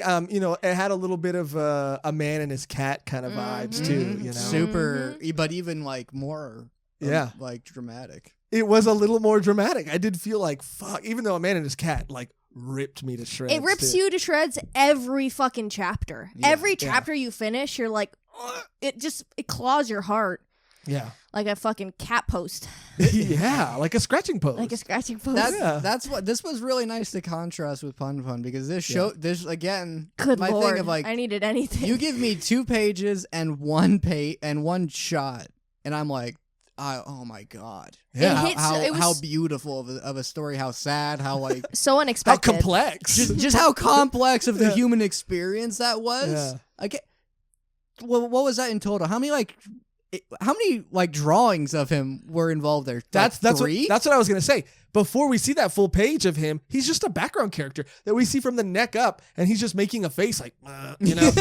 A: it had a little bit of a man and his cat kind of vibes
B: the-
A: too.
B: Mhm.
A: You know,
B: Super, but even like more,
A: Yeah.
B: like dramatic.
A: it was a little more dramatic. I did feel like fuck, even though a man and his cat like ripped me to shreds.
C: It rips
A: too.
C: you to shreds every fucking chapter.
B: Yeah.
C: Every chapter you finish, you're like, ugh, it claws your heart
A: Yeah.
C: like a fucking cat post,
A: yeah, like a scratching post.
C: like a scratching post.
B: That's what this was really nice to contrast with Pun because this show this again
C: Good
B: my
C: lord,
B: thing of like
C: I needed anything.
B: you give me 2 pages and one shot and I'm like, oh my god,
A: Yeah.
C: It hits- it was-
B: how beautiful of a story, how sad, how like
C: so
A: How
C: unexpected.
A: complex.
B: just how complex of the
A: Yeah.
B: human experience that was.
A: Yeah.
B: Like, what was that in total? How many like drawings of him were involved there?
A: That's
B: like
A: what
B: 3?
A: that's what I was gonna say. Before we see that full page of him, he's just a background character that we see from the neck up, and he's just making a face like, you know.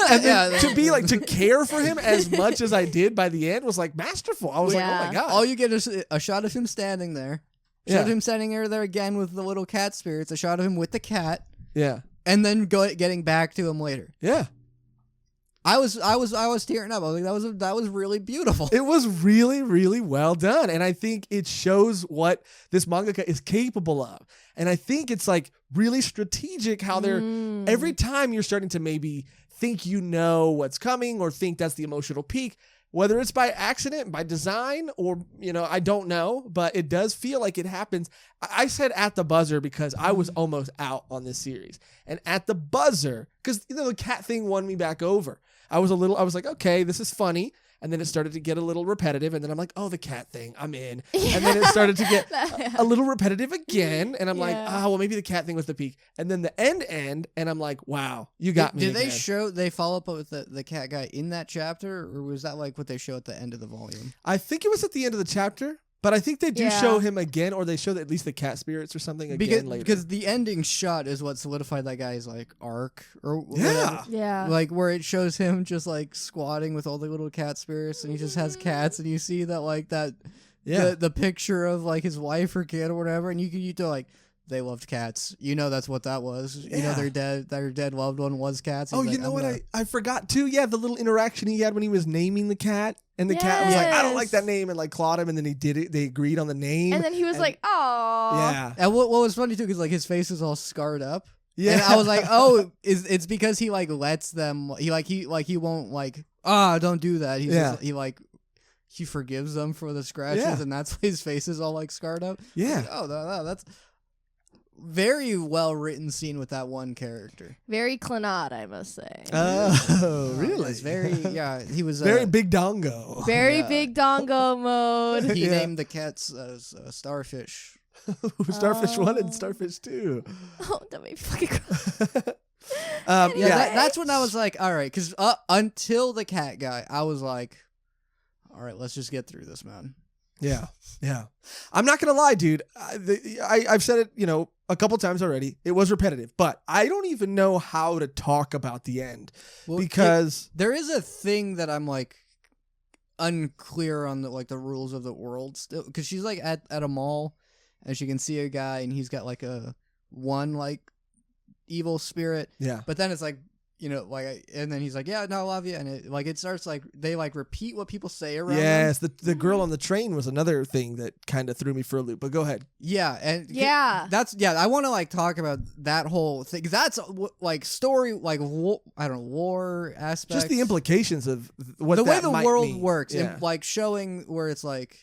A: And then
B: Yeah.
A: to be like to care for him as much as I did by the end was like masterful. I was like, oh
C: Yeah.
A: my god.
B: All you get is a shot of him standing there. A shot
A: Yeah.
B: of him standing there again with the little cat spirits. A shot of him with the cat,
A: Yeah,
B: and then getting back to him later.
A: yeah.
B: I was tearing up. I was like, that was really beautiful.
A: It was really, really well done. And I think it shows what this mangaka is capable of. And I think it's like really strategic how they're every time you're starting to maybe think you know what's coming or think that's the emotional peak, whether it's by accident, by design, or, I don't know, but it does feel like it happens. I said at the buzzer because I was almost out on this series. And at the buzzer, because the cat thing won me back over. I was like, okay, this is funny. And then it started to get a little repetitive. And then I'm like, oh, the cat thing, I'm in. And then it started to get a little repetitive again. And I'm like, well, maybe the cat thing was the peak. And then the end, and I'm like, wow, you got me.
B: Did they
A: again.
B: they follow up with the cat guy in that chapter, or was that like what they show at the end of the volume?
A: I think it was at the end of the chapter, but I think they do
C: Yeah.
A: show him again, or they show at least the cat spirits or something again later.
B: Because the ending shot is what solidified that guy's like arc or
A: Yeah.
B: whatever.
C: Yeah.
B: Like where it shows him just like squatting with all the little cat spirits, and he just has cats, and you see that like that
A: Yeah.
B: the picture of like his wife or kid or whatever, and you do like they loved cats. You know that's what that was. You know
A: Yeah.
B: their dead loved one was cats.
A: Oh,
B: He's
A: you
B: like,
A: know
B: I'm
A: what?
B: gonna-
A: I forgot too. Yeah, the little interaction he had when he was naming the cat, and the cat was like, "I don't like
C: Yes.
A: that name," and like clawed him, and then he did it. They agreed on the name.
C: And then he was
A: and-
C: like, "Oh,
A: Yeah,
B: And what was funny too, because like his face is all scarred up.
A: yeah.
B: And I was like, oh, it's because he like lets them. He won't like don't do that. He's
A: Yeah.
B: just, he forgives them for the scratches,
A: Yeah.
B: and that's why his face is all like scarred up.
A: Yeah.
B: Like, oh, that's very well written scene with that one character.
C: very Clanat, I must say.
A: Oh, really?
B: It's very He was
A: Very big dongo.
C: very
B: yeah.
C: big dongo mode."
B: He
A: Yeah.
B: named the cats Starfish.
A: Starfish 1 and
C: Oh.
A: Starfish 2.
C: Oh, that made me fucking cry.
B: Yeah,
C: Yeah.
B: that's when I was like, all right, because until the cat guy, I was like, all right, let's just get through this, man.
A: Yeah, yeah. I'm not gonna lie, dude. I've said it, a couple times already. It was repetitive, but I don't even know how to talk about the end
B: Well,
A: because
B: there is a thing that I'm like unclear on the rules of the world still, because she's like at a mall and she can see a guy and he's got like a one like evil spirit,
A: yeah,
B: but then it's like and then he's like, yeah, no, I love you, and it starts like they like repeat what people say around them.
A: yes. The girl on the train was another thing that kind of threw me for a loop. But go ahead.
B: Yeah, and
C: Yeah.
B: I want to like talk about that whole thing. 'Cause that's like story, like I don't know, war aspects.
A: Just the implications of what
B: the way
A: that
B: the
A: might
B: world
A: mean.
B: works,
A: Yeah.
B: and like showing where it's like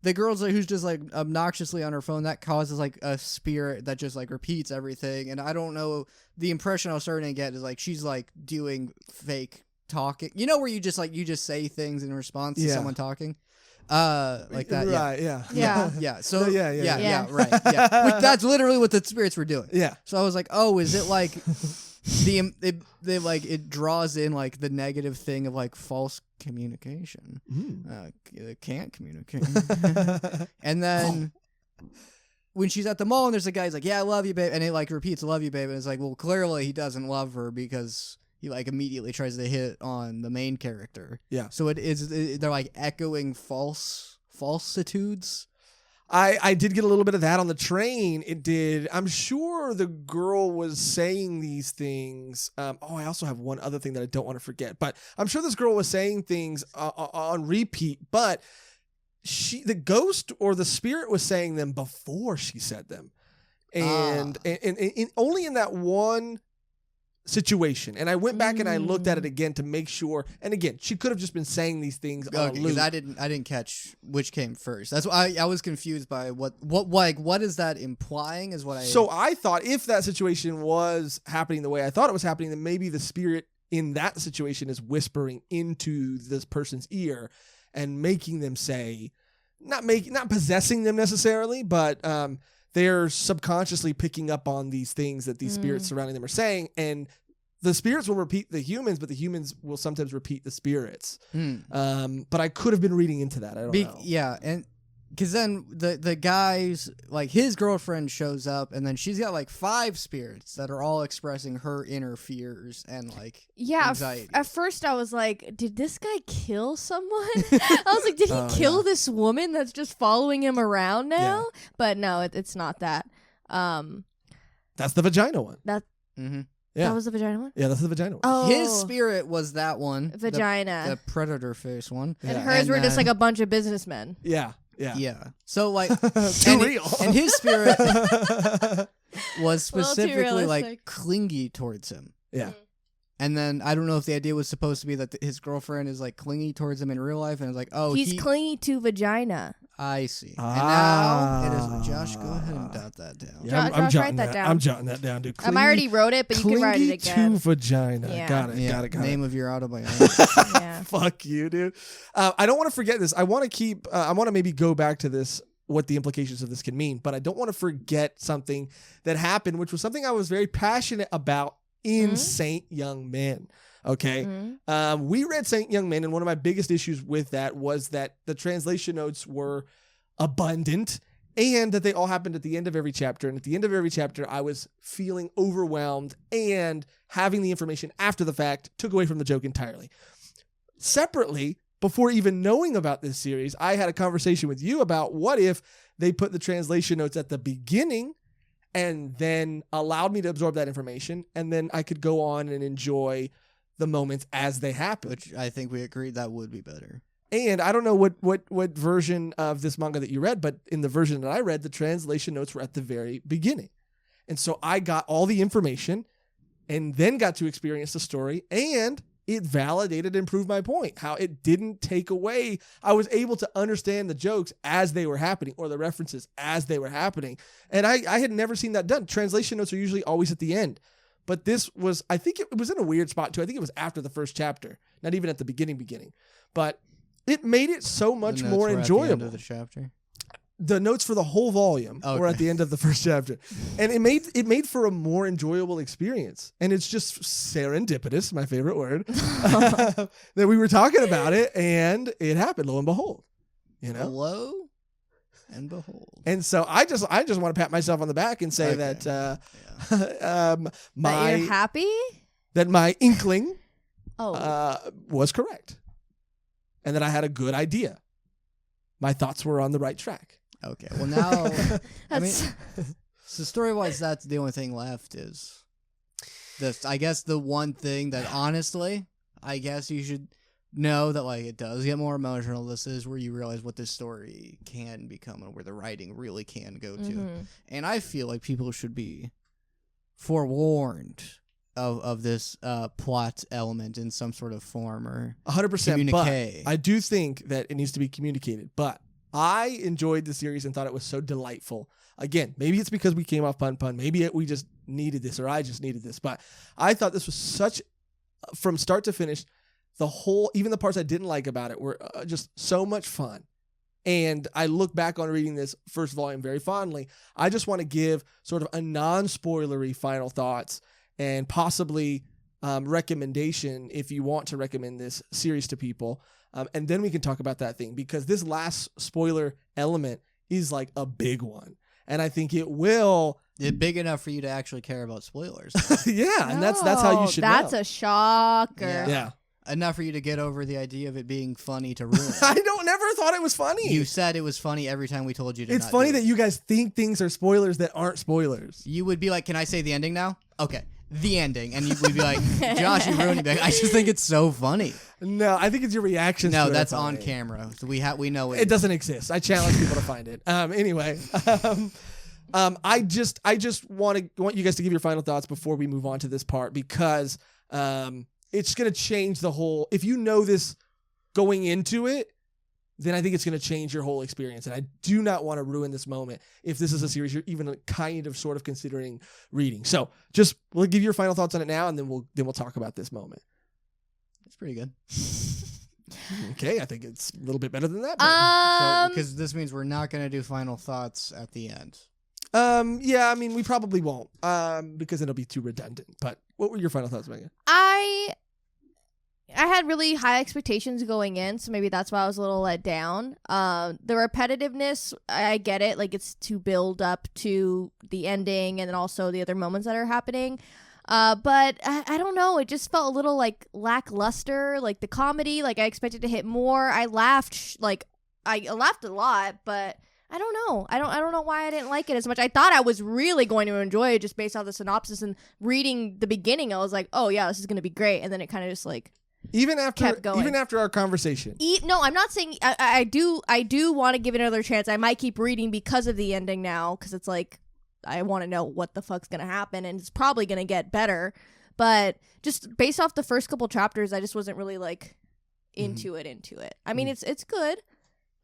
B: the girl's like, who's just like obnoxiously on her phone, that causes like a spirit that just like repeats everything. And I don't know, the impression I was starting to get is like she's like doing fake talking. You know where you just say things in response to
A: Yeah.
B: someone talking, like that. Yeah.
A: Right? Yeah.
C: Yeah.
B: Yeah. So
A: Yeah.
C: Yeah.
B: right. Yeah. Which, that's literally what the spirits were doing.
A: Yeah.
B: So I was like, oh, is it like they like it draws in like the negative thing of like false communication, can't communicate, and then when she's at the mall and there's a guy who's like, yeah, I love you, babe, and it like repeats, I love you, babe, and it's like, well, clearly he doesn't love her because he like immediately tries to hit on the main character.
A: Yeah.
B: So they're like echoing falsitudes.
A: I did get a little bit of that on the train. It did. I'm sure the girl was saying these things. I also have one other thing that I don't want to forget. But I'm sure this girl was saying things on repeat. But the ghost or the spirit was saying them before she said them, and only in that one situation. And I went back and I looked at it again to make sure. And again, she could have just been saying these things on a
B: Okay, because
A: loop.
B: I didn't catch which came first. That's why I was confused by what is that implying is what I.
A: So I thought if that situation was happening the way I thought it was happening, then maybe the spirit in that situation is whispering into this person's ear and making them say, not possessing them necessarily, but they're subconsciously picking up on these things that these spirits surrounding them are saying, and the spirits will repeat the humans, but the humans will sometimes repeat the spirits. But I could have been reading into that. I don't know.
B: Yeah, and because then the guys, like his girlfriend shows up, and then she's got like 5 spirits that are all expressing her inner fears and like anxiety.
C: At first I was like, did this guy kill someone? I was like, did he kill this woman that's just following him around now?
A: Yeah.
C: But no, it's not that.
A: That's the vagina one.
B: Mm-hmm.
A: Yeah.
C: That was the vagina one?
A: Yeah, that's the vagina one.
C: Oh.
B: His spirit was that one,
C: Vagina.
B: the predator face one,
C: and
A: Yeah.
C: hers were just
B: then-
C: like a bunch of businessmen.
A: Yeah. Yeah.
B: yeah. So like
A: Too
B: and
A: real.
B: and his spirit was
C: A little too
B: specifically like
C: realistic.
B: clingy towards him.
A: Yeah.
B: And then I don't know if the idea was supposed to be that his girlfriend is like clingy towards him in real life, and it's like, oh,
C: He's clingy to vagina.
B: I see.
A: Ah.
B: And now it is. Josh, go ahead and jot that down.
A: Yeah,
C: Josh,
A: jotting
C: write that down.
A: I'm jotting that down, dude.
C: I already wrote it, but you can write it
A: Clingy
C: again.
A: to vagina.
C: Yeah.
A: Got it.
B: Yeah,
A: Got it.
B: name of your autobiography.
C: Yeah.
A: Fuck you, dude. I don't want to forget this. I want to keep. I want to maybe go back to this. What the implications of this can mean, but I don't want to forget something that happened, which was something I was very passionate about in Saint Young Men. Okay. We read Saint Young Men, and one of my biggest issues with that was that the translation notes were abundant and that they all happened at the end of every chapter. And at the end of every chapter, I was feeling overwhelmed, and having the information after the fact took away from the joke entirely. Separately, before even knowing about this series, I had a conversation with you about what if they put the translation notes at the beginning and then allowed me to absorb that information, and then I could go on and enjoy the moments as they happen.
B: Which I think we agreed that would be better.
A: And I don't know what version of this manga that you read, but in the version that I read, the translation notes were at the very beginning. And so I got all the information and then got to experience the story, and it validated and proved my point, how it didn't take away. I was able to understand the jokes as they were happening, or the references as they were happening. And I had never seen that done. Translation notes are usually always at the end. But this was, I think it was in a weird spot too. I think it was after the first chapter, not even at the beginning. But it made it so much more enjoyable.
B: At the end of the chapter.
A: The notes for the whole volume were at the end of the first chapter, and it made for a more enjoyable experience. And it's just serendipitous, my favorite word, that we were talking about it, and it happened. Lo and behold,
B: Lo and behold.
A: And so I just want to pat myself on the back and say that
C: that you're happy
A: that my inkling
B: was
A: correct, and that I had a good idea. My thoughts were on the right track.
B: Okay, well now, I mean, so story-wise, that's the only thing left is this. I guess the one thing that honestly, I guess you should know that like it does get more emotional. This is where you realize what this story can become and where the writing really can go to. And I feel like people should be forewarned of this plot element in some sort of form or
A: 100%. But I do think that it needs to be communicated. But I enjoyed the series and thought it was so delightful. Again, maybe it's because we came off pun. Maybe we just needed this, or I just needed this. But I thought this was such, from start to finish, even the parts I didn't like about it were just so much fun. And I look back on reading this first volume very fondly. I just want to give sort of a non-spoilery final thoughts and possibly recommendation if you want to recommend this series to people. And then we can talk about that thing, because this last spoiler element is like a big one. And I think it will...
B: It's big enough for you to actually care about spoilers.
A: Yeah, and that's how you should know.
C: That's a shocker.
A: Yeah.
B: Enough for you to get over the idea of it being funny to ruin.
A: I never thought it was funny.
B: You said it was funny every time we told you to.
A: It's funny that you guys think things are spoilers that aren't spoilers.
B: You would be like, "Can I say the ending now?" Okay, the ending, and you would be like, "Josh, you ruined it." Like, I just think it's so funny.
A: No, I think it's your reaction.
B: No, that's on camera. So we know it.
A: It doesn't exist. I challenge people to find it. Anyway, I just want you guys to give your final thoughts before we move on to this part, because it's going to change the whole... If you know this going into it, then I think it's going to change your whole experience. And I do not want to ruin this moment if this is a series you're even kind of sort of considering reading. So we'll give your final thoughts on it now, and then we'll talk about this moment.
B: It's pretty good.
A: Okay, I think it's a little bit better than that.
B: Because this means we're not going to do final thoughts at the end.
A: Yeah, I mean, we probably won't, because it'll be too redundant. But what were your final thoughts, Megan?
C: I had really high expectations going in, so maybe that's why I was a little let down. The repetitiveness, I get it. Like, it's to build up to the ending and then also the other moments that are happening. But I don't know. It just felt a little, like, lackluster. Like, the comedy, like, I expected to hit more. I laughed, I laughed a lot, but... I don't know. I don't know why I didn't like it as much. I thought I was really going to enjoy it just based off the synopsis, and reading the beginning, I was like, oh yeah, this is going to be great. And then it kind of just like kept going.
A: Even after our conversation.
C: No, I'm not saying I do want to give it another chance. I might keep reading because of the ending now, because it's like I want to know what the fuck's going to happen, and it's probably going to get better. But just based off the first couple chapters, I just wasn't really like into it. I mean, it's good.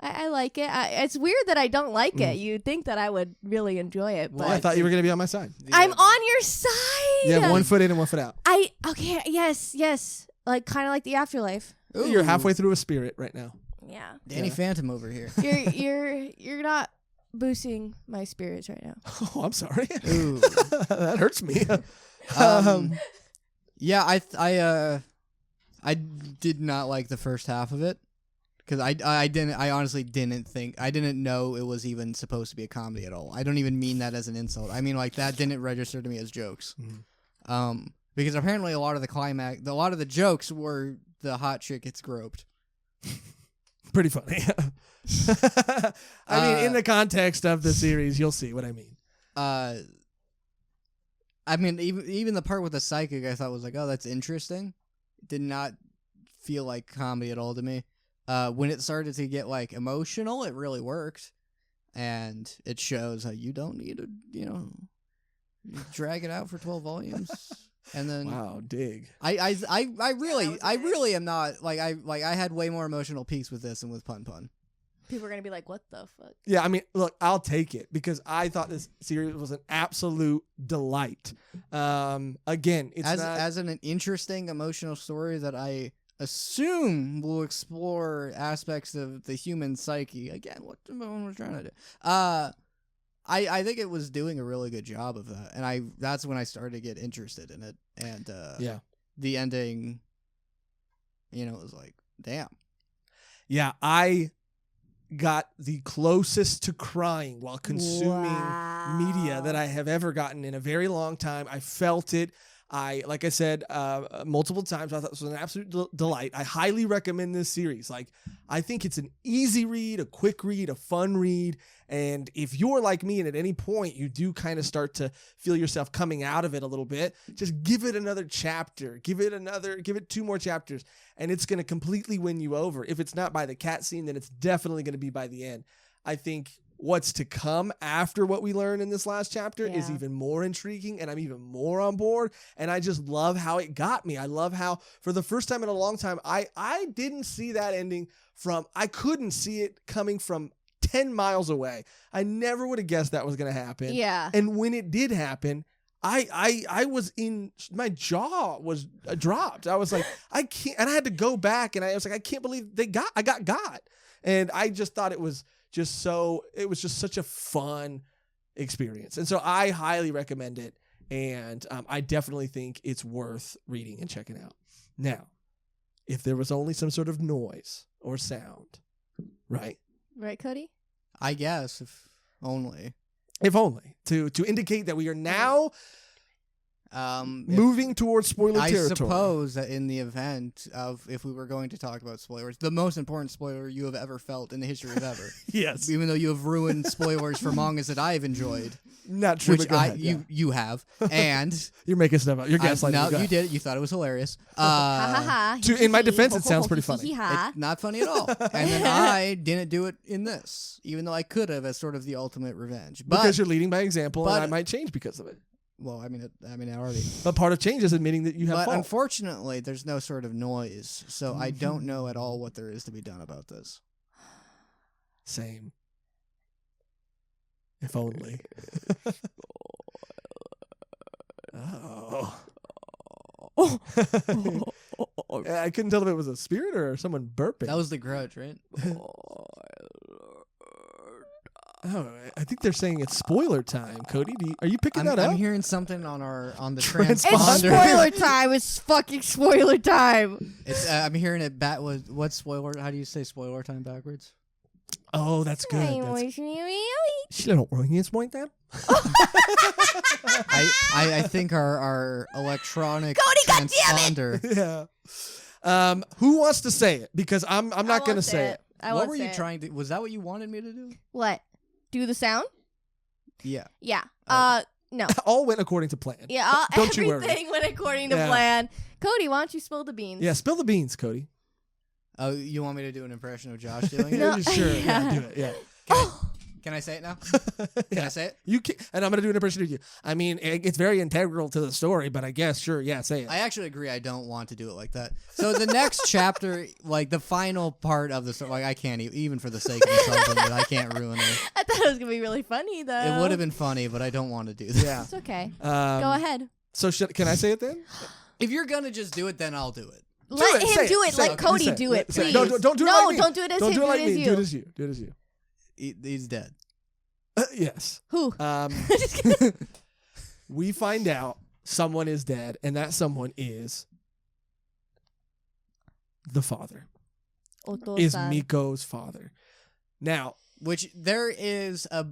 C: I like it. It's weird that I don't like it. You'd think that I would really enjoy it. But
A: well, I thought you were going to be on my side.
C: I'm on your side.
A: You have 1 foot in and 1 foot out.
C: Okay. Yes. Like, kind of like the afterlife.
A: Ooh. You're halfway through a spirit right now.
C: Yeah.
B: Danny Phantom over here.
C: You're not boosting my spirits right now.
A: Oh, I'm sorry.
B: Ooh.
A: That hurts me.
B: Yeah, I did not like the first half of it. Because I honestly didn't know it was even supposed to be a comedy at all. I don't even mean that as an insult. I mean, like, that didn't register to me as jokes. Because apparently a lot of the jokes were the hot chick gets groped.
A: Pretty funny. I mean, in the context of the series, you'll see what I mean.
B: I mean, even the part with the psychic, I thought was like, oh, that's interesting. It did not feel like comedy at all to me. When it started to get like emotional, it really worked, and it shows how you don't need to, you drag it out for 12 volumes. And then
A: Wow, dig.
B: I really am not like I had way more emotional peaks with this than with Pun Pun.
C: People are gonna be like, "What the fuck?"
A: Yeah, I mean, look, I'll take it because I thought this series was an absolute delight. Again, it's
B: as an interesting emotional story that I assume will explore aspects of the human psyche. Again, what the one was trying to do. I think it was doing a really good job of that, and that's when I started to get interested in it. And
A: yeah,
B: the ending, it was like, damn.
A: Yeah, I got the closest to crying while consuming media that I have ever gotten in a very long time. I felt it. Like I said, multiple times, I thought this was an absolute delight. I highly recommend this series. Like, I think it's an easy read, a quick read, a fun read. And if you're like me and at any point you do kind of start to feel yourself coming out of it a little bit, just give it another chapter, give it 2 more chapters, and it's going to completely win you over. If it's not by the cat scene, then it's definitely going to be by the end. I think what's to come after what we learn in this last chapter is even more intriguing, and I'm even more on board. And I just love how it got me. I love how, for the first time in a long time, I didn't see that ending I couldn't see it coming from 10 miles away. I never would have guessed that was going to happen.
C: Yeah.
A: And when it did happen, I was my jaw was dropped. I was like, I can't, and I had to go back, and I was like, I can't believe I got. And I just thought it was just such a fun experience. And so I highly recommend it. And I definitely think it's worth reading and checking out. Now, if there was only some sort of noise or sound, right?
C: Right, Cody?
B: I guess, if only.
A: If only. To indicate that we are now moving towards spoiler territory.
B: I suppose that in the event of, if we were going to talk about spoilers, the most important spoiler you have ever felt in the history of ever.
A: Yes.
B: Even though you have ruined spoilers for mangas that I've enjoyed.
A: Not true,
B: which
A: but go ahead,
B: you have. And
A: you're making stuff up. You're gaslighting.
B: No, you did it. You thought it was hilarious.
A: In my defense, it sounds pretty funny.
B: It's not funny at all. And then I didn't do it in this, even though I could have, as sort of the ultimate revenge. But,
A: because you're leading by example, and I might change because of it.
B: Well, I mean, I already.
A: But part of change is admitting that you have fault.
B: But unfortunately, there's no sort of noise, so I don't know at all what there is to be done about this.
A: Same. If only. I couldn't tell if it was a spirit or someone burping.
B: That was the Grudge, right?
A: Oh, I think they're saying it's spoiler time. Cody, are you picking that up?
B: I'm hearing something on the
A: Transponder.
C: It's
B: transponder.
C: spoiler time. It's fucking spoiler time.
B: I'm hearing it what's spoiler? How do you say spoiler time backwards?
A: Oh, that's good. She don't really point that.
B: I think our electronic
C: Cody,
B: transponder.
A: Yeah. Who wants to say it? Because I'm not going to say it.
B: What were you trying to? Was that what you wanted me to do?
C: What? Do the sound?
B: Yeah.
C: Yeah. No.
A: All went according to plan.
C: Yeah.
A: Don't you worry.
C: Everything went according to plan. Cody, why don't you spill the beans?
A: Yeah, spill the beans, Cody.
B: Oh, you want me to do an impression of Josh doing it?
C: No.
A: Sure. Yeah, do it. Yeah.
B: Can I say it now?
A: Can
B: I say it?
A: You can, and I'm going to do an impression of you. I mean, it's very integral to the story, but I guess, sure, yeah, say it.
B: I actually agree. I don't want to do it like that. So the next chapter, like the final part of the story, like I can't even for the sake of insulting it, I can't ruin it.
C: I thought it was going to be really funny, though.
B: It would have been funny, but I don't want to do that.
A: Yeah.
C: It's okay. Go ahead.
A: So can I say it then?
B: If you're going to just do it, then I'll do it.
C: Let him do it.
A: Say
C: Let Cody do it,
A: Say
C: please.
A: No, don't do it like me.
C: No, don't do it as
A: don't
C: him.
A: Do it like
C: as
A: me.
C: you.
A: Do it as you. Do it as you.
B: He's dead.
A: Yes.
C: Who?
A: Just we find out someone is dead, and that someone is the father. Is Miko's father. Now,
B: which there is a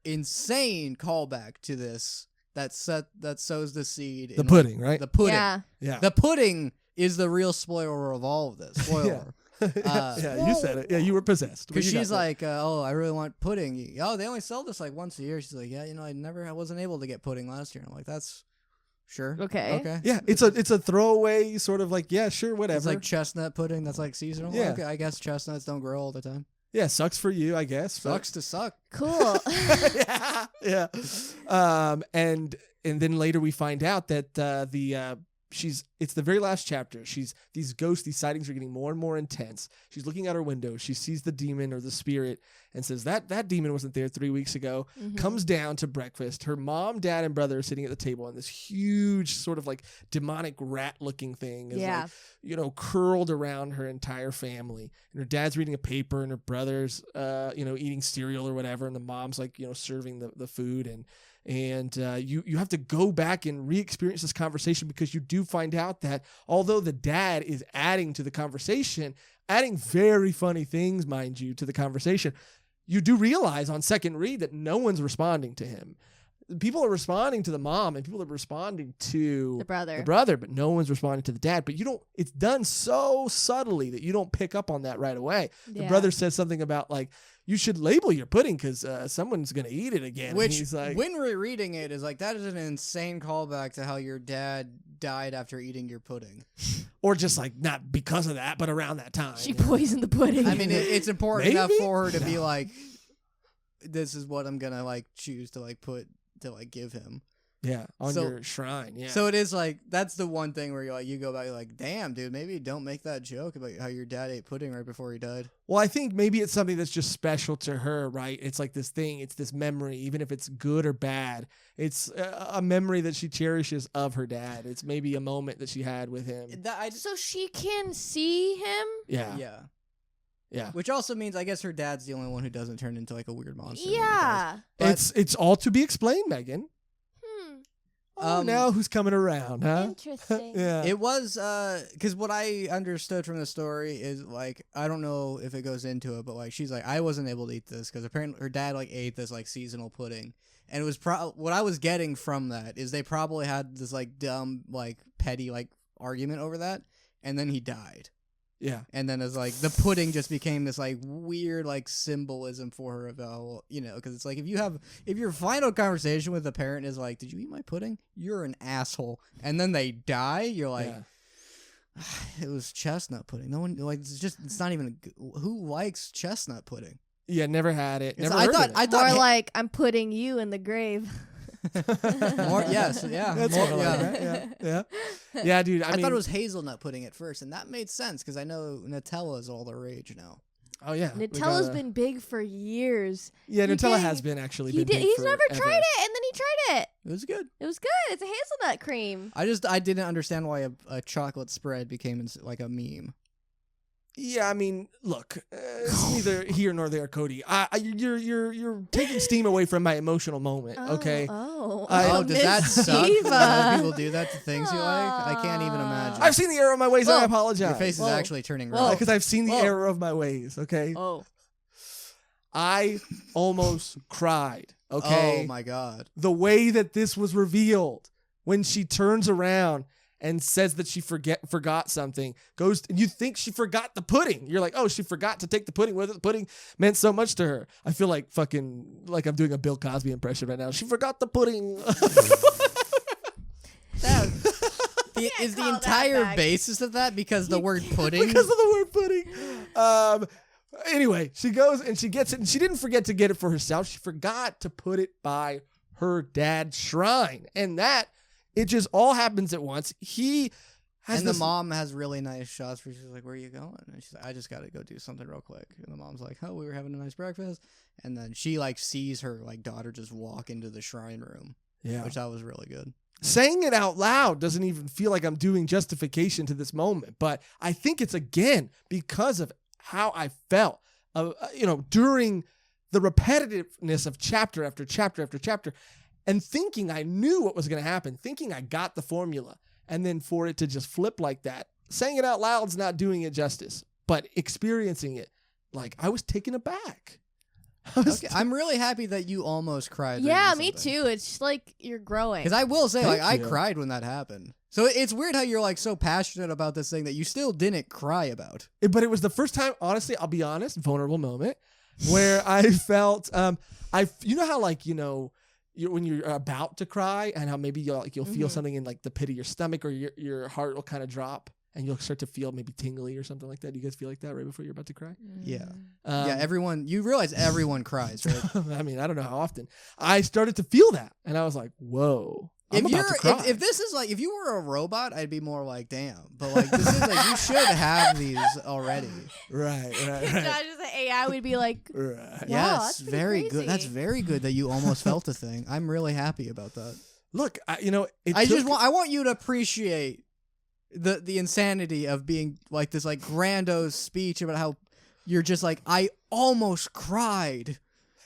B: insane callback to this that sows the seed.
A: The pudding, right?
B: The pudding.
C: Yeah.
B: The pudding is the real spoiler of all of this. Spoiler.
A: Yeah, you said it. Yeah, you were possessed.
B: Because she's like, I really want pudding. Oh, they only sell this like once a year. She's like, yeah, I wasn't able to get pudding last year. I'm like, that's Sure.
C: Okay.
B: Okay.
A: Yeah, it's a throwaway sort of like, yeah, sure, whatever.
B: It's like chestnut pudding. That's like seasonal.
A: Yeah.
B: Okay, I guess chestnuts don't grow all the time.
A: yeah, sucks for you, I guess. but-
B: Sucks to suck.
C: Cool.
A: yeah, yeah. And then later we find out that it's the very last chapter. These sightings are getting more and more intense. She's looking out her window. She sees the demon or the spirit and says that demon wasn't there 3 weeks ago.
C: Mhm.
A: Comes down to breakfast. Her mom, dad, and brother are sitting at the table, and this huge sort of like demonic rat looking thing is
C: Yeah.
A: like, curled around her entire family. And her dad's reading a paper, and her brother's eating cereal or whatever, and the mom's like, serving the food. And you have to go back and re-experience this conversation, because you do find out that although the dad is adding to the conversation, adding very funny things, mind you, to the conversation, you do realize on second read that no one's responding to him. People are responding to the mom, and people are responding to
C: The brother.
A: but no one's responding to the dad. But it's done so subtly that you don't pick up on that right away. The
C: Yeah.
A: brother says something about like, you should label your pudding because someone's going to eat it again.
B: Which,
A: and he's like,
B: when rereading it, is like, that is an insane callback to how your dad died after eating your pudding.
A: or just like, not because of that, but around that time.
C: She poisoned the pudding.
B: I mean, it's important enough
A: Maybe?
B: for her to be
A: No.
B: like, this is what I'm going to like choose to like put to like give him.
A: Yeah, on
B: So-
A: your shrine. Yeah.
B: So it is like, that's the one thing where you go back, you're like, damn, dude, maybe don't make that joke about how your dad ate pudding right before he died.
A: Well, I think maybe it's something that's just special to her, right? It's like this thing, it's this memory, even if it's good or bad. It's a memory that she cherishes of her dad. It's maybe a moment that she had with him.
C: so she can see him?
A: Yeah.
B: Yeah.
A: Yeah.
B: Which also means, I guess, her dad's the only one who doesn't turn into like a weird monster. when he
C: Yeah.
B: But-
A: It's all to be explained, Megan.
C: Hmm.
A: Oh, now who's coming around, huh?
C: Interesting.
A: Yeah.
B: It was, because what I understood from the story is, like, I don't know if it goes into it, but, like, she's like, I wasn't able to eat this because apparently her dad, like, ate this, like, seasonal pudding. And it was, what I was getting from that is they probably had this, like, dumb, like, petty, like, argument over that, and then he died.
A: Yeah.
B: And then it's like, the pudding just became this, like, weird, like, symbolism for her about, because it's like, if your final conversation with a parent is like, did you eat my pudding? You're an asshole. And then they die, you're like,
A: Yeah.
B: it was chestnut pudding. No one, like, it's not even, who likes chestnut pudding?
A: Yeah, never had it.
B: It's-
A: Never
B: I
A: heard
B: thought-
A: of it.
B: I
C: More
B: thought-
C: like, I'm putting you in the grave.
B: More, yes, yeah.
A: That's
B: more,
A: more like
B: yeah.
A: that. Yeah. Yeah, dude. I
B: I
A: mean,
B: thought it was hazelnut pudding at first, and that made sense because I know Nutella's all the rage now.
A: oh yeah. we
C: Nutella's
A: gotta-
C: been big for years.
A: Yeah,
C: you
A: Nutella
C: can't-
A: has been actually.
C: He
A: been
C: did.
A: big
C: He's
A: for
C: never
A: ever.
C: tried it, and then he tried it.
B: It was good.
C: It was good. It's a hazelnut cream.
B: I didn't understand why a chocolate spread became like a meme.
A: Yeah, I mean, look, it's neither here nor there, Cody. You're taking steam away from my emotional moment. Okay.
C: Oh.
B: Does that
C: Miss
B: suck?
C: Diva.
B: When people do that to things you like? I can't even imagine.
A: I've seen the error of my ways, and I
C: Whoa.
A: apologize.
B: Your face is
C: Whoa.
B: actually turning
C: Whoa.
B: red.
A: Because I've seen the
C: Whoa.
A: error of my ways. Okay.
C: Oh.
A: I almost cried. Okay.
B: Oh my god.
A: The way that this was revealed when she turns around and says that she forgot something, and you think she forgot the pudding. You're like, oh, she forgot to take the pudding. Whether the pudding meant so much to her. I feel like like I'm doing a Bill Cosby impression right now. She forgot the pudding.
B: Is the
C: call that
B: entire
C: back.
B: basis of that because the word pudding?
A: because of the word pudding. Anyway, she goes and she gets it, and she didn't forget to get it for herself. She forgot to put it by her dad's shrine, and that it just all happens at once. He has
B: And
A: this,
B: the mom has really nice shots where she's like, where are you going? And she's like, I just got to go do something real quick. And the mom's like, oh, we were having a nice breakfast. And then she like sees her like daughter just walk into the shrine room,
A: yeah.
B: which that was really good.
A: Saying it out loud doesn't even feel like I'm doing justification to this moment, but I think it's again because of how I felt, during the repetitiveness of chapter after chapter after chapter, and thinking I knew what was going to happen, thinking I got the formula, and then for it to just flip like that. Saying it out loud is not doing it justice, but experiencing it, like I was taken aback.
B: Okay, I'm really happy that you almost cried.
C: Yeah, me too. It's like you're growing.
B: Because I will say,
A: Thank
B: like,
A: you.
B: I cried when that happened. So it's weird how you're like so passionate about this thing that you still didn't cry about.
A: But it was the first time, honestly, I'll be honest, vulnerable moment, where I felt, you know how when you're about to cry, and how maybe you'll feel
C: Mhm.
A: something in like the pit of your stomach, or your heart will kind of drop, and you'll start to feel maybe tingly or something like that. Do you guys feel like that right before you're about to cry?
B: Yeah.
A: Um,
B: Everyone. You realize everyone cries, right?
A: I mean, I don't know how often. I started to feel that, and I was like, "Whoa, I'm about to cry."
B: if this is like if you were a robot, I'd be more like, damn. But like this is like you should have these already.
A: right.
C: Josh is an AI would be like,
A: Right.
C: Wow,
B: Yes,
C: that's pretty
B: very
C: crazy.
B: good. That's very good that you almost felt a thing. I'm really happy about that.
A: Look, I
B: want you to appreciate the insanity of being like this like grandiose speech about how you're just like I almost cried.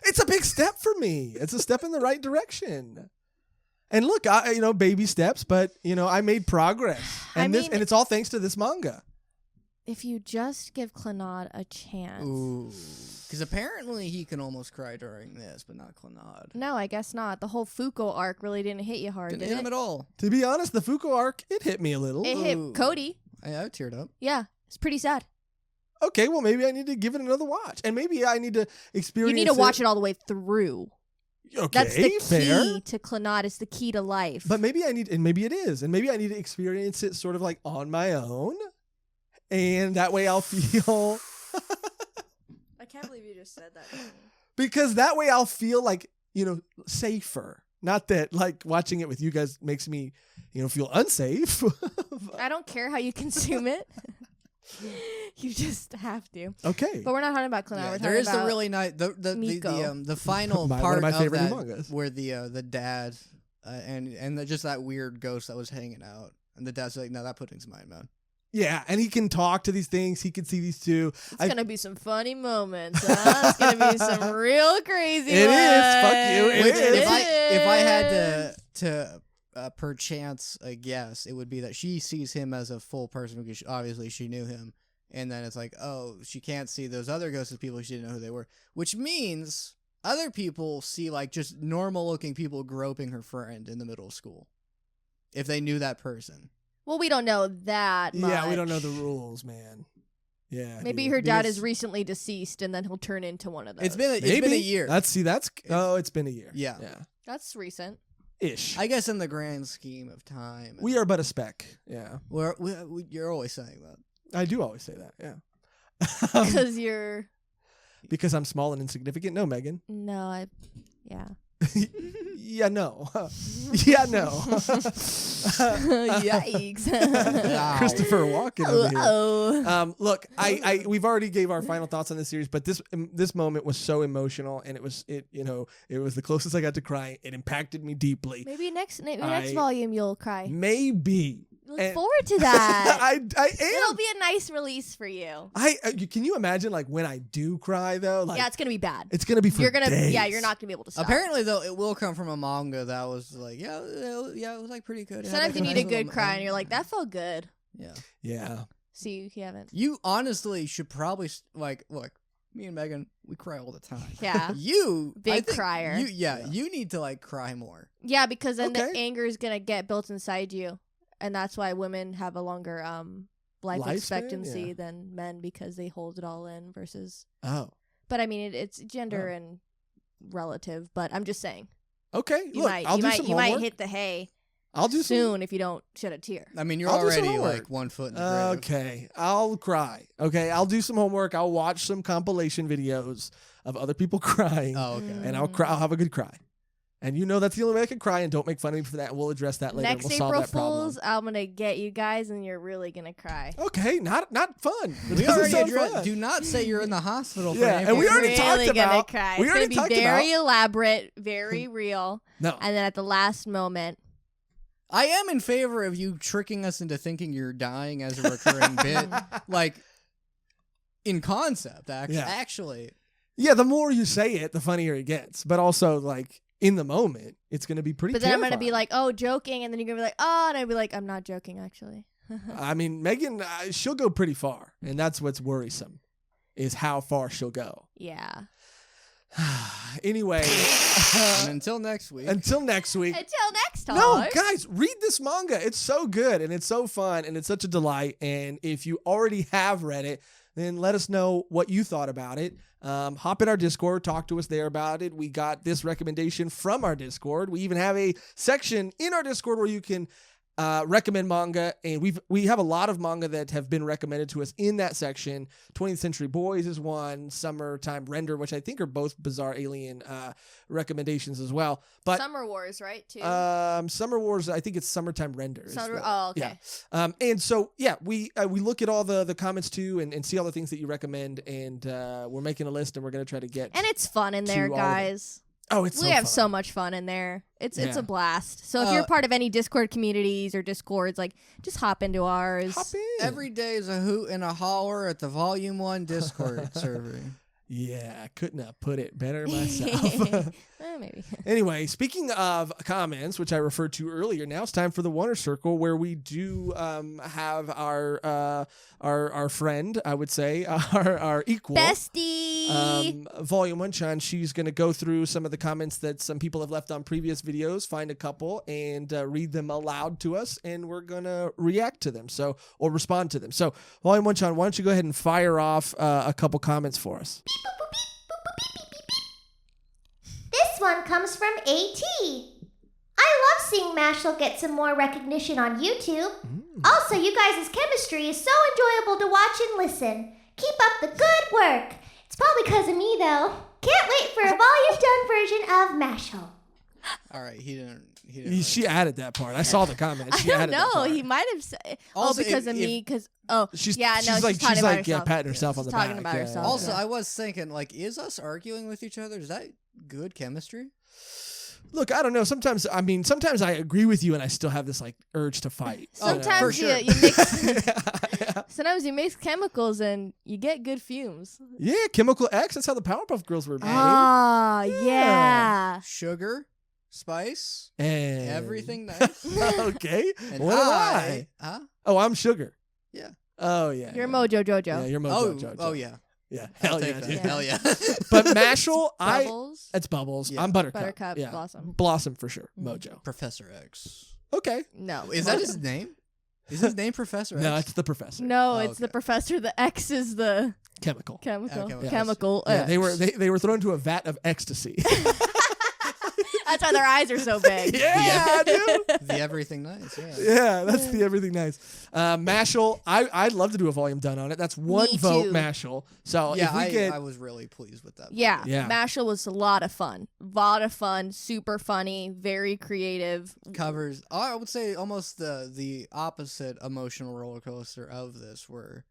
A: It's a big step for me. It's a step in the right direction. And look, baby steps, but I made progress, and
C: I mean-
A: and it's all thanks to this manga.
C: if you just give Clannad a chance.
B: Ooh, because apparently he can almost cry during this, but not Clannad.
C: No, I guess not. The whole Fuko arc really didn't hit you hard,
B: Didn't
C: did
B: hit
C: it?
B: him at all.
A: To be honest, the Fuko arc, it hit me a little.
C: It
B: Ooh.
C: hit Cody.
B: I teared up.
C: Yeah, it's pretty sad.
A: Okay, well, maybe I need to give it another watch, and maybe I need to experience.
C: You need to watch it all the way through.
A: Okay,
C: That's the key
A: fair.
C: to Clannad. It's the key to life.
A: But maybe I need, and maybe it is, and maybe I need to experience it sort of like on my own, and that way I'll feel.
C: I can't believe you just said that.
A: Because that way I'll feel like, safer. Not that like watching it with you guys makes me, feel unsafe.
C: I don't care how you consume it. You just have to.
A: Okay.
C: But we're not talking about Clannad.
B: Yeah,
C: we're
B: there
C: talking
B: is the
C: about
B: really nice
C: Miko.
B: the final
A: One of
B: part
A: my
B: of
A: favorite
B: that
A: mangas.
B: where the dad and just that weird ghost that was hanging out, and the dad's like, no, that pudding's mine, man.
A: Yeah, and he can talk to these things. He can see these two.
C: It's gonna be some funny moments. Huh? It's gonna be some real crazy.
A: It
C: ones.
A: is. Fuck you. It
B: Which,
A: is.
B: if I had to perchance guess, it would be that she sees him as a full person because obviously she knew him, and then it's like, oh, she can't see those other ghosts as people she didn't know who they were, which means other people see like just normal looking people groping her friend in the middle of school if they knew that person.
C: Well, we don't know that much.
A: Yeah, we don't know the rules, man. Yeah.
C: Maybe
A: dude.
C: her dad
A: Because-
C: is recently deceased, and then he'll turn into one of those.
B: It's been a
A: Maybe.
B: year.
A: It's been a year.
B: Yeah.
A: Yeah.
C: That's recent.
A: Ish.
B: I guess in the grand scheme of time,
A: We are but a speck. Yeah.
B: you're always saying that.
A: I do always say that. Yeah.
C: Because you're
A: Because I'm small and insignificant. No, Megan.
C: yeah.
A: Yeah, no. Yeah, no.
C: Yikes.
A: Christopher Walken over here.
C: Oh.
A: Look, we've already gave our final thoughts on this series, but this moment was so emotional, and it was the closest I got to crying. It impacted me deeply.
C: Maybe next
A: I-
C: volume you'll cry.
A: Maybe.
C: Look
A: and-
C: forward to that.
A: I
C: It'll
A: am.
C: be a nice release for you.
A: Can you imagine like when I do cry though? Like
C: Yeah, it's gonna be bad.
A: it's gonna be for
C: You're gonna
A: days.
C: you're not gonna be able to stop.
B: Apparently, though, it will come from a manga that was like, it was like pretty good. It had,
C: Sometimes
B: like,
C: you need
B: nice
C: a good
B: little
C: cry, and
B: moment.
C: you're like, that felt good.
B: Yeah.
A: Yeah.
C: See, you haven't.
B: You honestly should probably look. Me and Megan, we cry all the time.
C: Yeah.
B: You
C: Big
B: I think
C: crier.
B: You need to like cry more.
C: Yeah, because then the
A: Okay.
C: anger is gonna get built inside you, and that's why women have a longer life
A: Lifespan?
C: expectancy
A: Yeah.
C: than men because they hold it all in. Versus,
A: Oh.
C: but I mean, it's gender and relative. But I'm just saying,
A: Okay.
C: you
A: Look,
C: might
A: I'll do some
C: you
A: homework.
C: might hit the hay
A: I'll do
C: soon if you don't shed a tear.
B: I mean, you're
A: I'll do some
B: already
A: homework.
B: like 1 foot in the grave.
A: Okay, I'll cry. Okay, I'll do some homework. I'll watch some compilation videos of other people crying,
B: Oh, okay.
A: and I'll cry. I'll have a good cry. And that's the only way I can cry. And don't make fun of me for that. We'll address that later.
C: Next
A: We'll solve
C: April
A: that problem.
C: Fools, I'm gonna get you guys, and you're really gonna cry.
A: Okay, not fun. It
B: We
A: doesn't
B: already
A: sound
B: addressed.
A: fun.
B: Do not say you're in the hospital. For
A: Yeah,
B: an
A: and we
B: April
A: already
B: Fool's.
A: talked
C: really gonna
A: about-
C: cry.
A: we
C: It's
A: already
C: gonna be
A: talked
C: very elaborate, very real,
A: No.
C: and then at the last moment,
B: I am in favor of you tricking us into thinking you're dying as a recurring bit, like in concept.
A: Yeah.
B: Actually,
A: Yeah, the more you say it, the funnier it gets. But also, like in the moment, it's gonna be pretty.
C: but then I'm gonna be
A: terrifying.
C: like, "Oh, joking," and then you're gonna be like, "Oh," and I'd be like, "I'm not joking, actually."
A: I mean, Megan, she'll go pretty far, and that's what's worrisome, is how far she'll go.
C: Yeah.
A: Anyway,
B: and until next week.
A: until next week.
C: Until next time.
A: No, guys, read this manga. It's so good and it's so fun and it's such a delight. And if you already have read it, then let us know what you thought about it. Hop in our Discord, talk to us there about it. We got this recommendation from our Discord. We even have a section in our Discord where you can recommend manga, and we have a lot of manga that have been recommended to us in that section. 20th Century Boys is one, Summertime Render, which I think are both Bizarre Alien recommendations as well. But
C: Summer Wars, right? Too.
A: Summer Wars, I think it's Summertime Render.
C: Oh, okay.
A: Yeah. And so we look at all the comments too, and see all the things that you recommend, and we're making a list, and we're gonna try to get.
C: And it's fun in there,
A: to all of them.
C: guys.
A: Oh, it's
C: we
A: so
C: have
A: fun.
C: so much fun in there. It's
A: Yeah.
C: a blast. So if you're part of any Discord communities or Discords, like just hop into ours.
A: Hop in.
B: Every day is a hoot and a holler at the Volume 1 Discord server.
A: Yeah, I couldn't have put it better myself.
C: Maybe.
A: Anyway, speaking of comments, which I referred to earlier, now it's time for the Wonder Circle, where we do have our friend, I would say, our equal.
C: Bestie.
A: Volume 1 Chan. She's going to go through some of the comments that some people have left on previous videos, find a couple, and read them aloud to us, and we're going to react to them, or respond to them. So, Volume 1 Chan, why don't you go ahead and fire off a couple comments for us?
D: This one comes from AT. I love seeing Mashal get some more recognition on YouTube. Also, you guys' chemistry is so enjoyable to watch and listen. Keep up the good work. It's probably because of me, though. Can't wait for a volume done version of Mashal.
B: All right, he didn't.
A: She added that part. I saw the comment. She
C: I
A: added
C: don't
A: that
C: know.
A: part.
C: He might have said,
B: Also,
C: because of me, because,
A: She's
C: yeah, no,
A: like
C: talking about herself.
A: patting herself on
C: She's
A: the
C: talking
A: back.
C: about herself.
B: Also,
C: Yeah.
B: I was thinking, like, is us arguing with each other? Is that good chemistry?
A: Look, I don't know. Sometimes I agree with you, and I still have this like urge to fight.
C: Sometimes
B: for sure.
C: you mix.
A: yeah.
C: Sometimes you mix chemicals and you get good fumes.
A: Yeah, Chemical X. That's how the Powerpuff Girls were made.
C: Ah, yeah.
B: Sugar, spice,
A: And
B: everything nice.
A: okay.
B: And
A: What am I?
B: Huh?
A: Oh, I'm Sugar.
B: Yeah.
A: Oh yeah.
C: You're
A: yeah.
C: Mojo Jojo.
A: Yeah, you're Mojo
B: Oh,
A: Jojo.
B: oh yeah.
A: Yeah.
B: I'll
A: Hell
B: take
A: yeah,
B: that.
A: dude.
B: Hell yeah.
A: But Mashal,
C: Bubbles.
A: it's Bubbles.
B: Yeah.
A: I'm Buttercup.
C: Buttercup,
A: Yeah.
C: Blossom.
A: Blossom for sure.
C: Mhm.
A: Mojo.
B: Professor X.
A: Okay.
C: No.
B: Is that his name? Is his name Professor X?
A: No, it's the professor.
C: No,
B: Oh,
C: it's the
B: okay.
C: professor. The X is the
A: Chemical.
C: chemical.
B: Okay, okay.
C: Chemical.
A: Yeah,
C: X.
A: they were thrown into a vat of ecstasy.
C: That's why their eyes are so big.
A: yeah, dude.
B: The everything nice. Yeah.
A: Yeah, that's the everything nice. Mashal, I'd love to do a volume done on it. That's one
C: Me
A: vote,
C: too.
A: Mashal. So
B: Yeah,
A: if we get
B: I was really pleased with that.
C: Yeah.
A: Yeah.
C: Mashal was a lot of fun. Lot of fun. Super funny. Very creative.
B: Covers, I would say, almost the opposite emotional roller coaster of this, where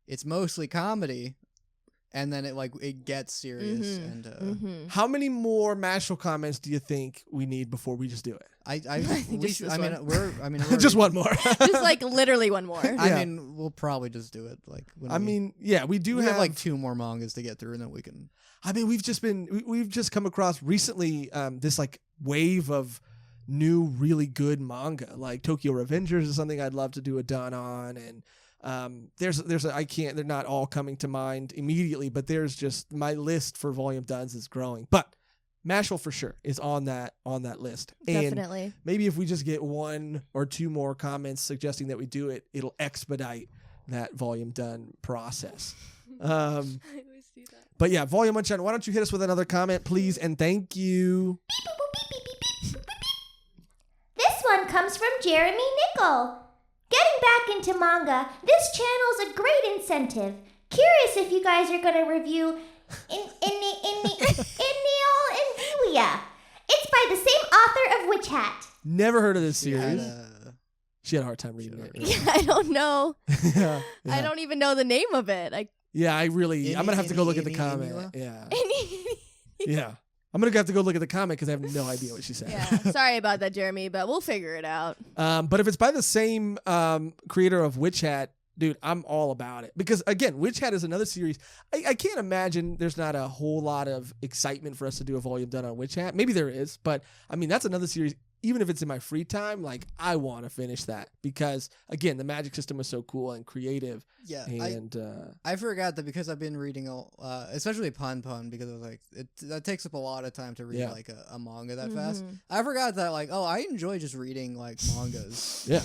B: it's mostly comedy, and then it gets serious.
C: Mhm.
B: And
C: Mm-hmm.
A: how many more Mashal comments do you think we need before we just do it?
B: I
C: think
B: we
C: just
B: should,
C: this
B: I mean
C: one.
B: we're
A: Just one more.
C: Just like literally one more.
B: I
A: Yeah.
B: mean, we'll probably just do it. Like, when
A: I mean, yeah, we do
B: we
A: have
B: have like 2 more mangas to get through, and then we can.
A: I mean, we've just come across recently this like wave of new really good manga. Like Tokyo Revengers is something I'd love to do a done on, and they're not all coming to mind immediately, but there's just my list for volume duns is growing. But Mashal for sure is on that list. And
C: Definitely.
A: maybe if we just get 1 or 2 more comments suggesting that we do it, it'll expedite that volume done process.
C: I always do that.
A: But yeah, Volume 1 Chan, why don't you hit us with another comment, please, and thank you.
D: This one comes from Jeremy Nickel. Getting back into manga, this channel's a great incentive. Curious if you guys are going to review Inneol and Yuya. It's by the same author of Witch Hat.
A: Never heard of this
B: We had,
A: series. She had a hard time reading it.
C: Yeah, I don't know.
A: yeah,
C: I don't even know the name of it. I'm
A: I'm gonna have to go look at the
B: Inni,
A: comment.
B: Innua?
A: Yeah, yeah. I'm gonna have to go look at the comment because I have no idea what she said.
C: yeah. Sorry about that, Jeremy, but we'll figure it out.
A: But if it's by the same creator of Witch Hat, dude, I'm all about it. Because again, Witch Hat is another series. I can't imagine there's not a whole lot of excitement for us to do a volume done on Witch Hat. Maybe there is, but I mean that's another series even if it's in my free time, like I want to finish that because again, the magic system was so cool and creative.
B: Yeah,
A: and
B: I forgot that because I've been reading, especially Pun because it was like that takes up a lot of time to read like a manga that fast. I forgot that like I enjoy just reading like mangas.
A: Yeah,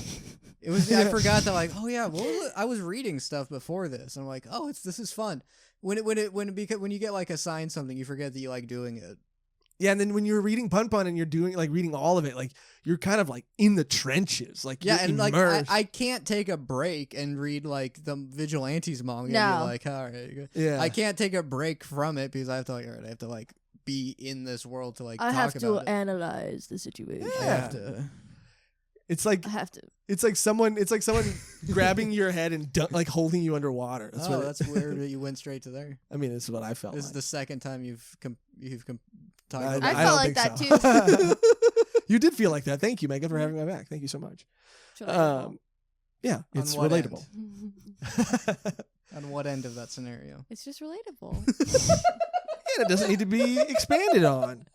B: it was. I forgot that like I was reading stuff before this. I'm like this is fun. When you get like assigned something, you forget that you like doing it.
A: Yeah, and then when you're reading Pun and you're doing like reading all of it, like you're kind of like in the trenches, like
B: yeah,
A: you're
B: and
A: immersed.
B: like I can't take a break and read like the Vigilantes manga.
C: No.
B: And be like, all right,
A: Yeah.
B: I can't take a break from it because I have to like, all right, I have to like be in this world to like
C: I
B: talk
C: have to
B: about it.
C: analyze the situation.
B: I have to.
A: It's like
C: I have to.
A: it's like someone grabbing your head and like holding you underwater. That's what
B: That's weird that you went straight to there.
A: I mean, this is what I felt.
B: This is
A: like.
B: the second time you've talked
A: I
B: about
C: I
B: it.
C: felt
A: don't
C: like
A: think
C: that
A: so. You did feel like that. Thank you, Megan, for having my back. Thank you so much. Yeah, it's
B: what
A: relatable.
B: On what end of that scenario?
C: It's just relatable.
A: And it doesn't need to be expanded on.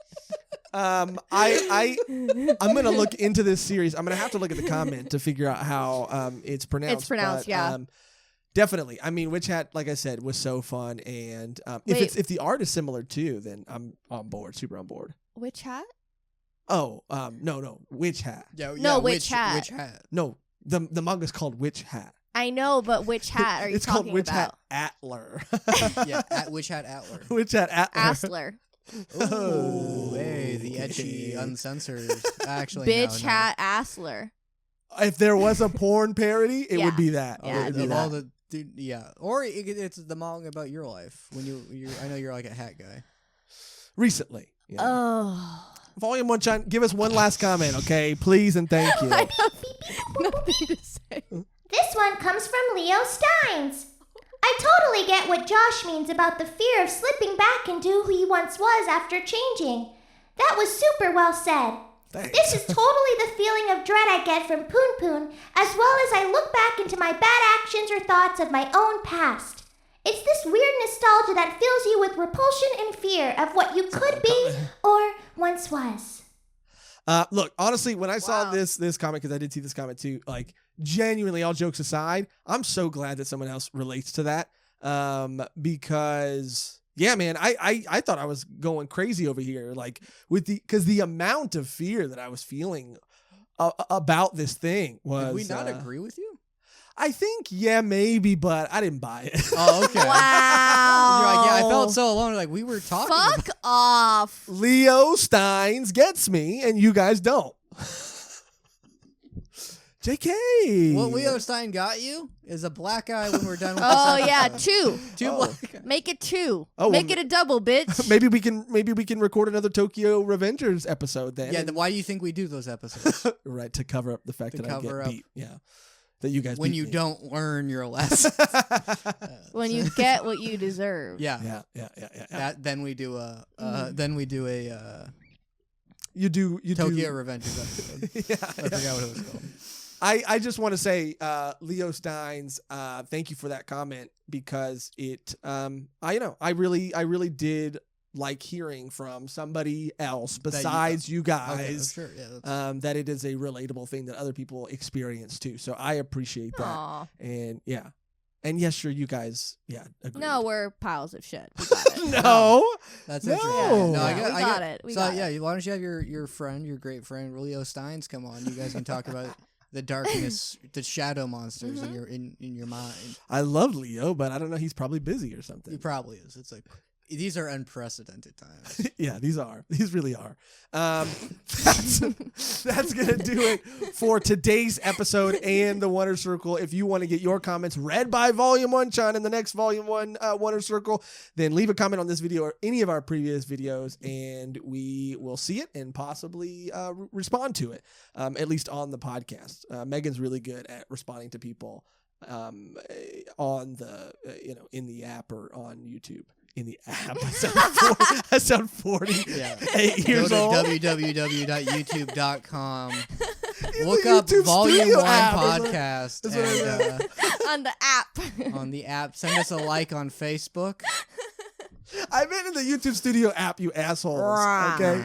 A: I'm gonna look into this series. I'm gonna have to look at the comment to figure out how it's pronounced.
C: It's pronounced,
A: but,
C: yeah.
A: Definitely. I mean, Witch Hat, like I said, was so fun, and if the art is similar too, then I'm on board, super on board.
C: Witch hat?
A: Oh, no, Witch Hat.
C: No, Witch Hat.
B: Witch Hat.
A: No, the manga's called Witch Hat.
C: I know, but which hat are you
A: It's
C: talking
A: called Witch
C: about?
A: Hat Atler.
B: Yeah, Witch Hat Atler.
A: Witch Hat Atler.
C: Asler.
B: Oh, hey, the edgy, uncensored. Actually,
C: Bitch
B: no.
C: hat Asler.
A: If there was a porn parody, it would be that.
C: Yeah,
A: It would be
B: Of
A: that.
B: all the dude, yeah, or it's the manga about your life when you. I know you're like a hat guy.
A: Recently. Yeah.
C: Oh.
A: Volume 1, Chan, give us one last comment, okay? Please and thank you.
C: I have nothing to say.
D: This one comes from Leo Steins. I totally get what Josh means about the fear of slipping back into who he once was after changing. That was super well said.
A: Thanks.
D: This is totally the feeling of dread I get from Poon Poon, as well as I look back into my bad actions or thoughts of my own past. It's this weird nostalgia that fills you with repulsion and fear of what you could be or once was.
A: Look, honestly, when I saw
C: Wow.
A: this comment, because I did see this comment too, like genuinely, all jokes aside, I'm so glad that someone else relates to that. Because yeah, man, I thought I was going crazy over here, like because the amount of fear that I was feeling about this thing was.
B: Did we not agree with you?
A: I think maybe, but I didn't buy it.
B: Oh, okay.
C: Wow.
B: You're like, yeah, I felt so alone. Like we were talking.
C: Fuck off.
A: Leo Steins gets me, and you guys don't. JK.
B: What Leo Stein got you is a black eye when we're done with
C: Oh
B: this
C: yeah,
B: episode.
C: 2.
B: Two black eyes.
C: Make it 2.
A: Oh,
C: Make
A: well,
C: it a double, bitch.
A: Maybe we can record another Tokyo Revengers episode then.
B: Yeah, then why do you think we do those episodes?
A: Right, to cover up the fact
B: To
A: that I
B: cover
A: get
B: up-
A: beat. Yeah. That you guys
B: when
A: beat
B: you
A: me.
B: don't learn your lesson.
C: When you get what you deserve.
B: Yeah.
A: Yeah.
B: That then we do a
A: You do
B: Tokyo Revengers episode.
A: Yeah.
B: I forgot what it was called.
A: I just want to say, Leo Steins, thank you for that comment because it, I really did like hearing from somebody else besides you
B: Okay,
A: guys,
B: sure. Yeah,
A: that it is a relatable thing that other people experience too. So I appreciate that.
C: Aw.
A: And yeah. And yes, sure, you guys, agreed.
C: No, we're piles of shit. We got it.
A: No.
B: that's
A: No.
B: interesting.
A: Yeah,
B: I
C: we
B: got,
C: got it. We
B: so
C: got
B: yeah,
C: it.
B: why don't you have your friend, your great friend Leo Steins come on? You guys can talk about the darkness, the shadow monsters in your mind.
A: I love Leo, but I don't know. He's probably busy or something.
B: He probably is. It's like these are unprecedented times.
A: Yeah, these really are. That's gonna do it for today's episode and the Wonder Circle. If you want to get your comments read by Volume 1 Chan in the next Volume 1 Wonder Circle, then leave a comment on this video or any of our previous videos, and we will see it and possibly respond to it, at least on the podcast. Megan's really good at responding to people on the in the app or on YouTube. In the app, I sound 40.
B: Yeah.
A: 8 years
B: Go
A: old.
B: to www.youtube.com.
A: In
B: Look
A: the
B: up
A: YouTube
B: Volume
A: Studio
B: 1
A: app.
B: podcast
A: That's what I
B: and,
C: On the app.
B: on the app. Send us a like on Facebook.
A: I meant in the YouTube Studio app, you assholes. Okay.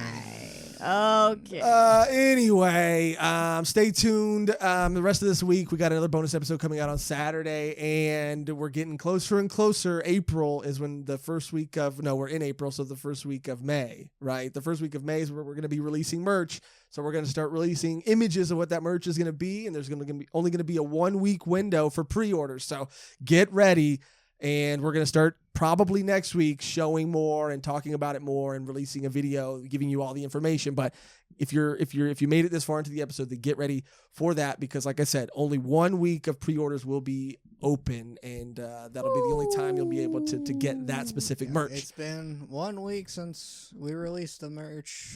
C: Okay.
A: Anyway, stay tuned. The rest of this week, we got another bonus episode coming out on Saturday, and we're getting closer and closer. April is when the first week of, no, we're in April, so the first week of May, right? The first week of May is where we're going to be releasing merch. So we're going to start releasing images of what that merch is going to be, and there's only going to be a 1 week window for pre-orders. So get ready. And we're going to start probably next week showing more and talking about it more and releasing a video, giving you all the information. But if you made it this far into the episode, then get ready for that, because like I said, only 1 week of pre-orders will be open, and that'll be the only time you'll be able to get that specific merch.
B: It's been 1 week since we released the merch.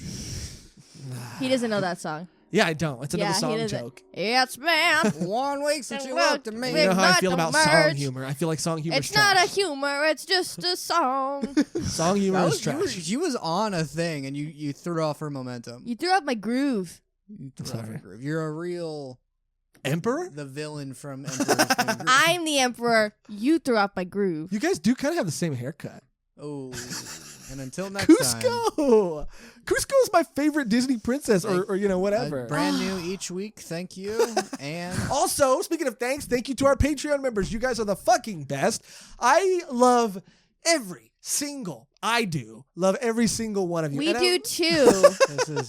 C: He doesn't know that song.
A: Yeah, I don't. It's another
C: Yeah, he
A: song
C: doesn't.
A: joke.
C: It's been
B: 1 week since you looked at me.
A: You know how I
C: not
A: feel
C: the
A: about song
C: merch.
A: humor. I feel like song humor
C: It's
A: is
C: not
A: trash.
C: a humor, it's just a song.
A: Song humor is
B: You
A: trash.
B: she was on a thing, and you threw off her momentum.
C: You threw up my groove.
B: You threw off
A: Sorry.
B: her groove. You're a real
A: Emperor?
B: the villain from Emperor's New Groove.
C: I'm the emperor. You threw up my groove.
A: You guys do kind of have the same haircut.
B: Oh, and until next time.
A: Cusco! Cusco is my favorite Disney princess, or whatever.
B: Brand new each week. Thank you. And
A: Also, speaking of thanks, thank you to our Patreon members. You guys are the fucking best. I love love every single one of you.
C: We
A: And
C: do too.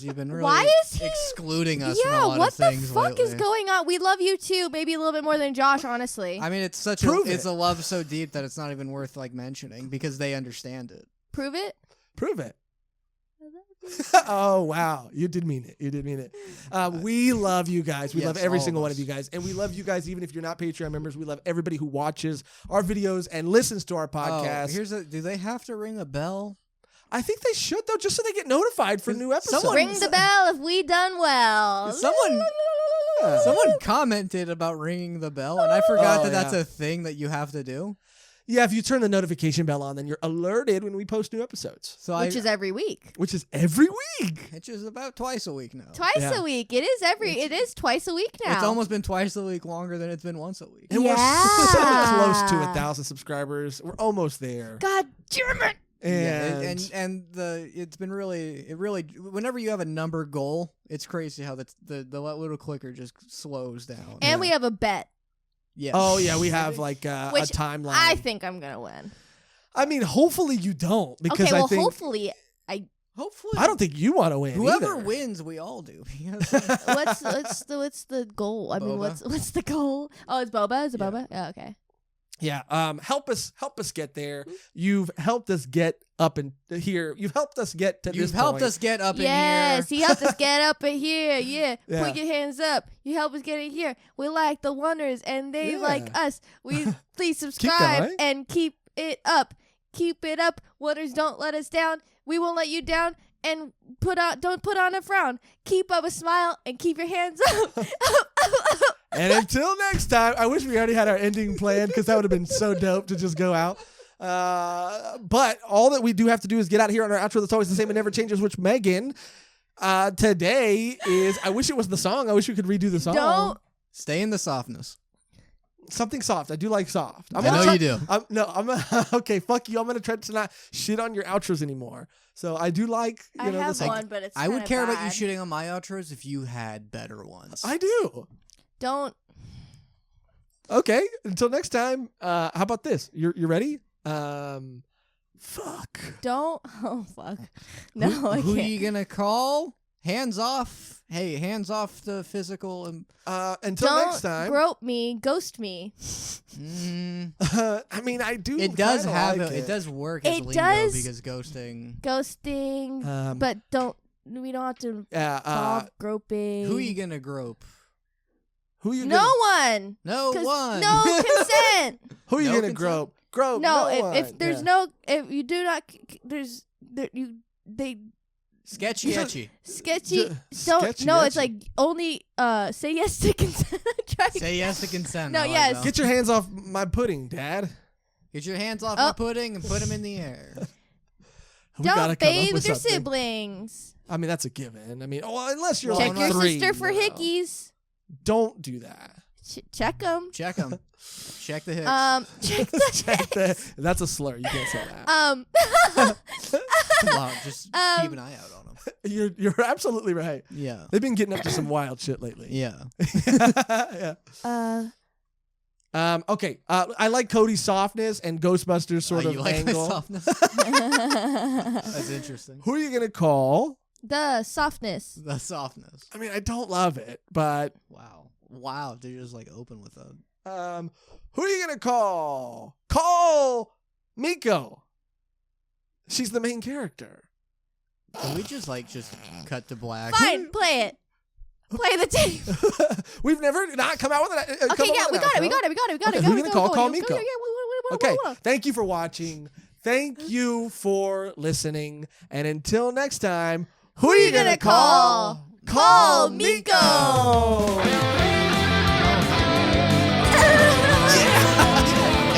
B: you've been really
C: Why is he-
B: excluding us from a
C: Yeah,
B: lot
C: what
B: of
C: the
B: things
C: fuck
B: lately.
C: is going on? We love you too, maybe a little bit more than Josh, honestly.
B: I mean, it's
A: Prove
B: it's
A: it.
B: a love so deep that it's not even worth like mentioning because they understand it.
C: Prove it.
A: Prove it. Oh, wow. You did mean it. We love you guys. We
B: Yes,
A: love every
B: all
A: single
B: of
A: one
B: us.
A: of you guys. And we love you guys even if you're not Patreon members. We love everybody who watches our videos and listens to our podcast.
B: Do they have to ring a bell?
A: I think they should, though, just so they get notified for new episodes.
B: Someone-
C: Ring the bell if we done well.
B: Someone commented about ringing the bell, and I forgot that that's
A: yeah.
B: a thing that you have to do.
A: Yeah, if you turn the notification bell on, then you're alerted when we post new episodes,
B: So
C: Which is every week.
A: which is every week.
B: which is about twice a week now.
C: Twice
A: Yeah.
C: a week. It is twice a week now.
B: It's almost been twice a week longer than it's been once a week.
A: And we're so
C: Yeah.
A: close to 1,000 subscribers. We're almost there.
C: God damn it.
A: And,
B: It's been really whenever you have a number goal, it's crazy how the little clicker just slows down.
C: And we have a bet,
B: Yeah.
A: oh yeah, we have like a
C: which
A: timeline.
C: I think I'm gonna win.
A: I mean, hopefully you don't, because
C: Okay, well,
A: I think
C: hopefully.
B: Hopefully,
A: I don't think you want to win.
B: whoever
A: either.
B: wins, we all do.
C: What's the goal? I mean,
B: Boba.
C: what's the goal? Oh, it's Boba. Is it
B: Yeah.
C: Boba? Yeah. Okay.
A: Yeah. Help us get there. You've helped us get up and here. You've helped us get to
B: You've
A: this
B: helped
A: point.
B: us get up
C: Yes,
B: in here.
C: he helped us get up in here. Yeah.
A: Yeah.
C: Put your hands up. You help us get in here. We like the Wonders, and they
A: Yeah.
C: like us. We please subscribe
A: going.
C: and keep it up. Keep it up. Wonders, don't let us down. We won't let you down. And don't put on a frown. Keep up a smile and keep your hands up.
A: And until next time, I wish we already had our ending planned, because that would have been so dope to just go out. But all that we do have to do is get out here on our outro that's always the same and never changes, which Megan today is, I wish it was the song. I wish we could redo the song.
C: Don't.
B: Stay in the softness.
A: Something soft. I do like soft.
B: I know you do.
A: I'm okay. Fuck you. I'm gonna try to not shit on your outros anymore. So I do like
C: I
A: the
C: have
A: song.
C: one, but it's
B: I would
C: kinda
B: care about you
C: bad.
B: shitting on my outros if you had better ones.
A: I do.
C: Don't.
A: Okay. Until next time. How about this? You're ready? Fuck.
C: Don't. Oh fuck. No, I
B: Who are
C: can't.
B: you gonna call? Hands off. Hey, hands off the physical.
A: Until
C: Don't
A: next time.
C: grope me. Ghost me.
A: I mean, I do.
B: It does
A: kinda
B: have
A: like
B: it does work as
C: It
B: lingo
C: does.
B: because ghosting.
C: Ghosting. But don't. We don't have to. Involve groping.
B: Who are you gonna grope?
A: Who you
C: No
A: gonna,
C: one.
B: No
C: 'Cause
B: one.
C: No consent.
A: who you
B: No
A: gonna
B: consent?
A: grope? Grope.
C: No,
A: one.
C: if there's
A: Yeah.
C: no, if you do not, they
B: Sketchy etchy.
C: sketchy.
A: Ju-
C: Don't
A: sketchy,
C: no. It's
A: etchy.
C: like only say yes to consent.
B: Say yes to consent.
C: No,
B: I like
C: yes.
B: that.
A: Get your hands off my pudding, Dad.
B: Get your hands off
C: Oh.
B: my pudding and put them in the air.
A: We gotta
C: Don't
A: come up
C: bathe with your
A: something.
C: siblings.
A: I mean, that's a given. I mean, unless you're
C: Check
A: like
C: your
A: 3.
C: sister for
A: no.
C: hickeys.
A: Don't do that.
C: Check them.
B: Check them. Check the hicks.
C: Check the
A: Check the- that's a slur. You can't say that.
B: Wow, just keep an eye out on them.
A: You're absolutely right.
B: Yeah.
A: They've been getting up to some wild shit lately.
B: Yeah.
A: Yeah. Okay. I like Cody's softness and Ghostbusters sort of
B: you like my
A: angle.
B: softness? That's interesting.
A: Who are you gonna call?
C: The softness.
B: The softness.
A: I mean, I don't love it, but
B: Wow. They're just like open with that.
A: who are you gonna call? Call Miko. She's the main character.
B: Can we just cut to black?
C: Fine, play it. Play the tape.
A: We've never not come out with it.
C: Okay, yeah, we got it. We got it.
A: Okay, who are you gonna call? Call Miko.
C: Yeah,
A: Okay, thank you for watching. Thank you for listening. And until next time, who are you gonna call? Call Miko.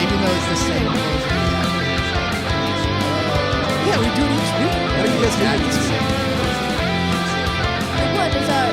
B: Even though it's the same.
A: Yeah, we do it each week. What do you guys think?
C: What is our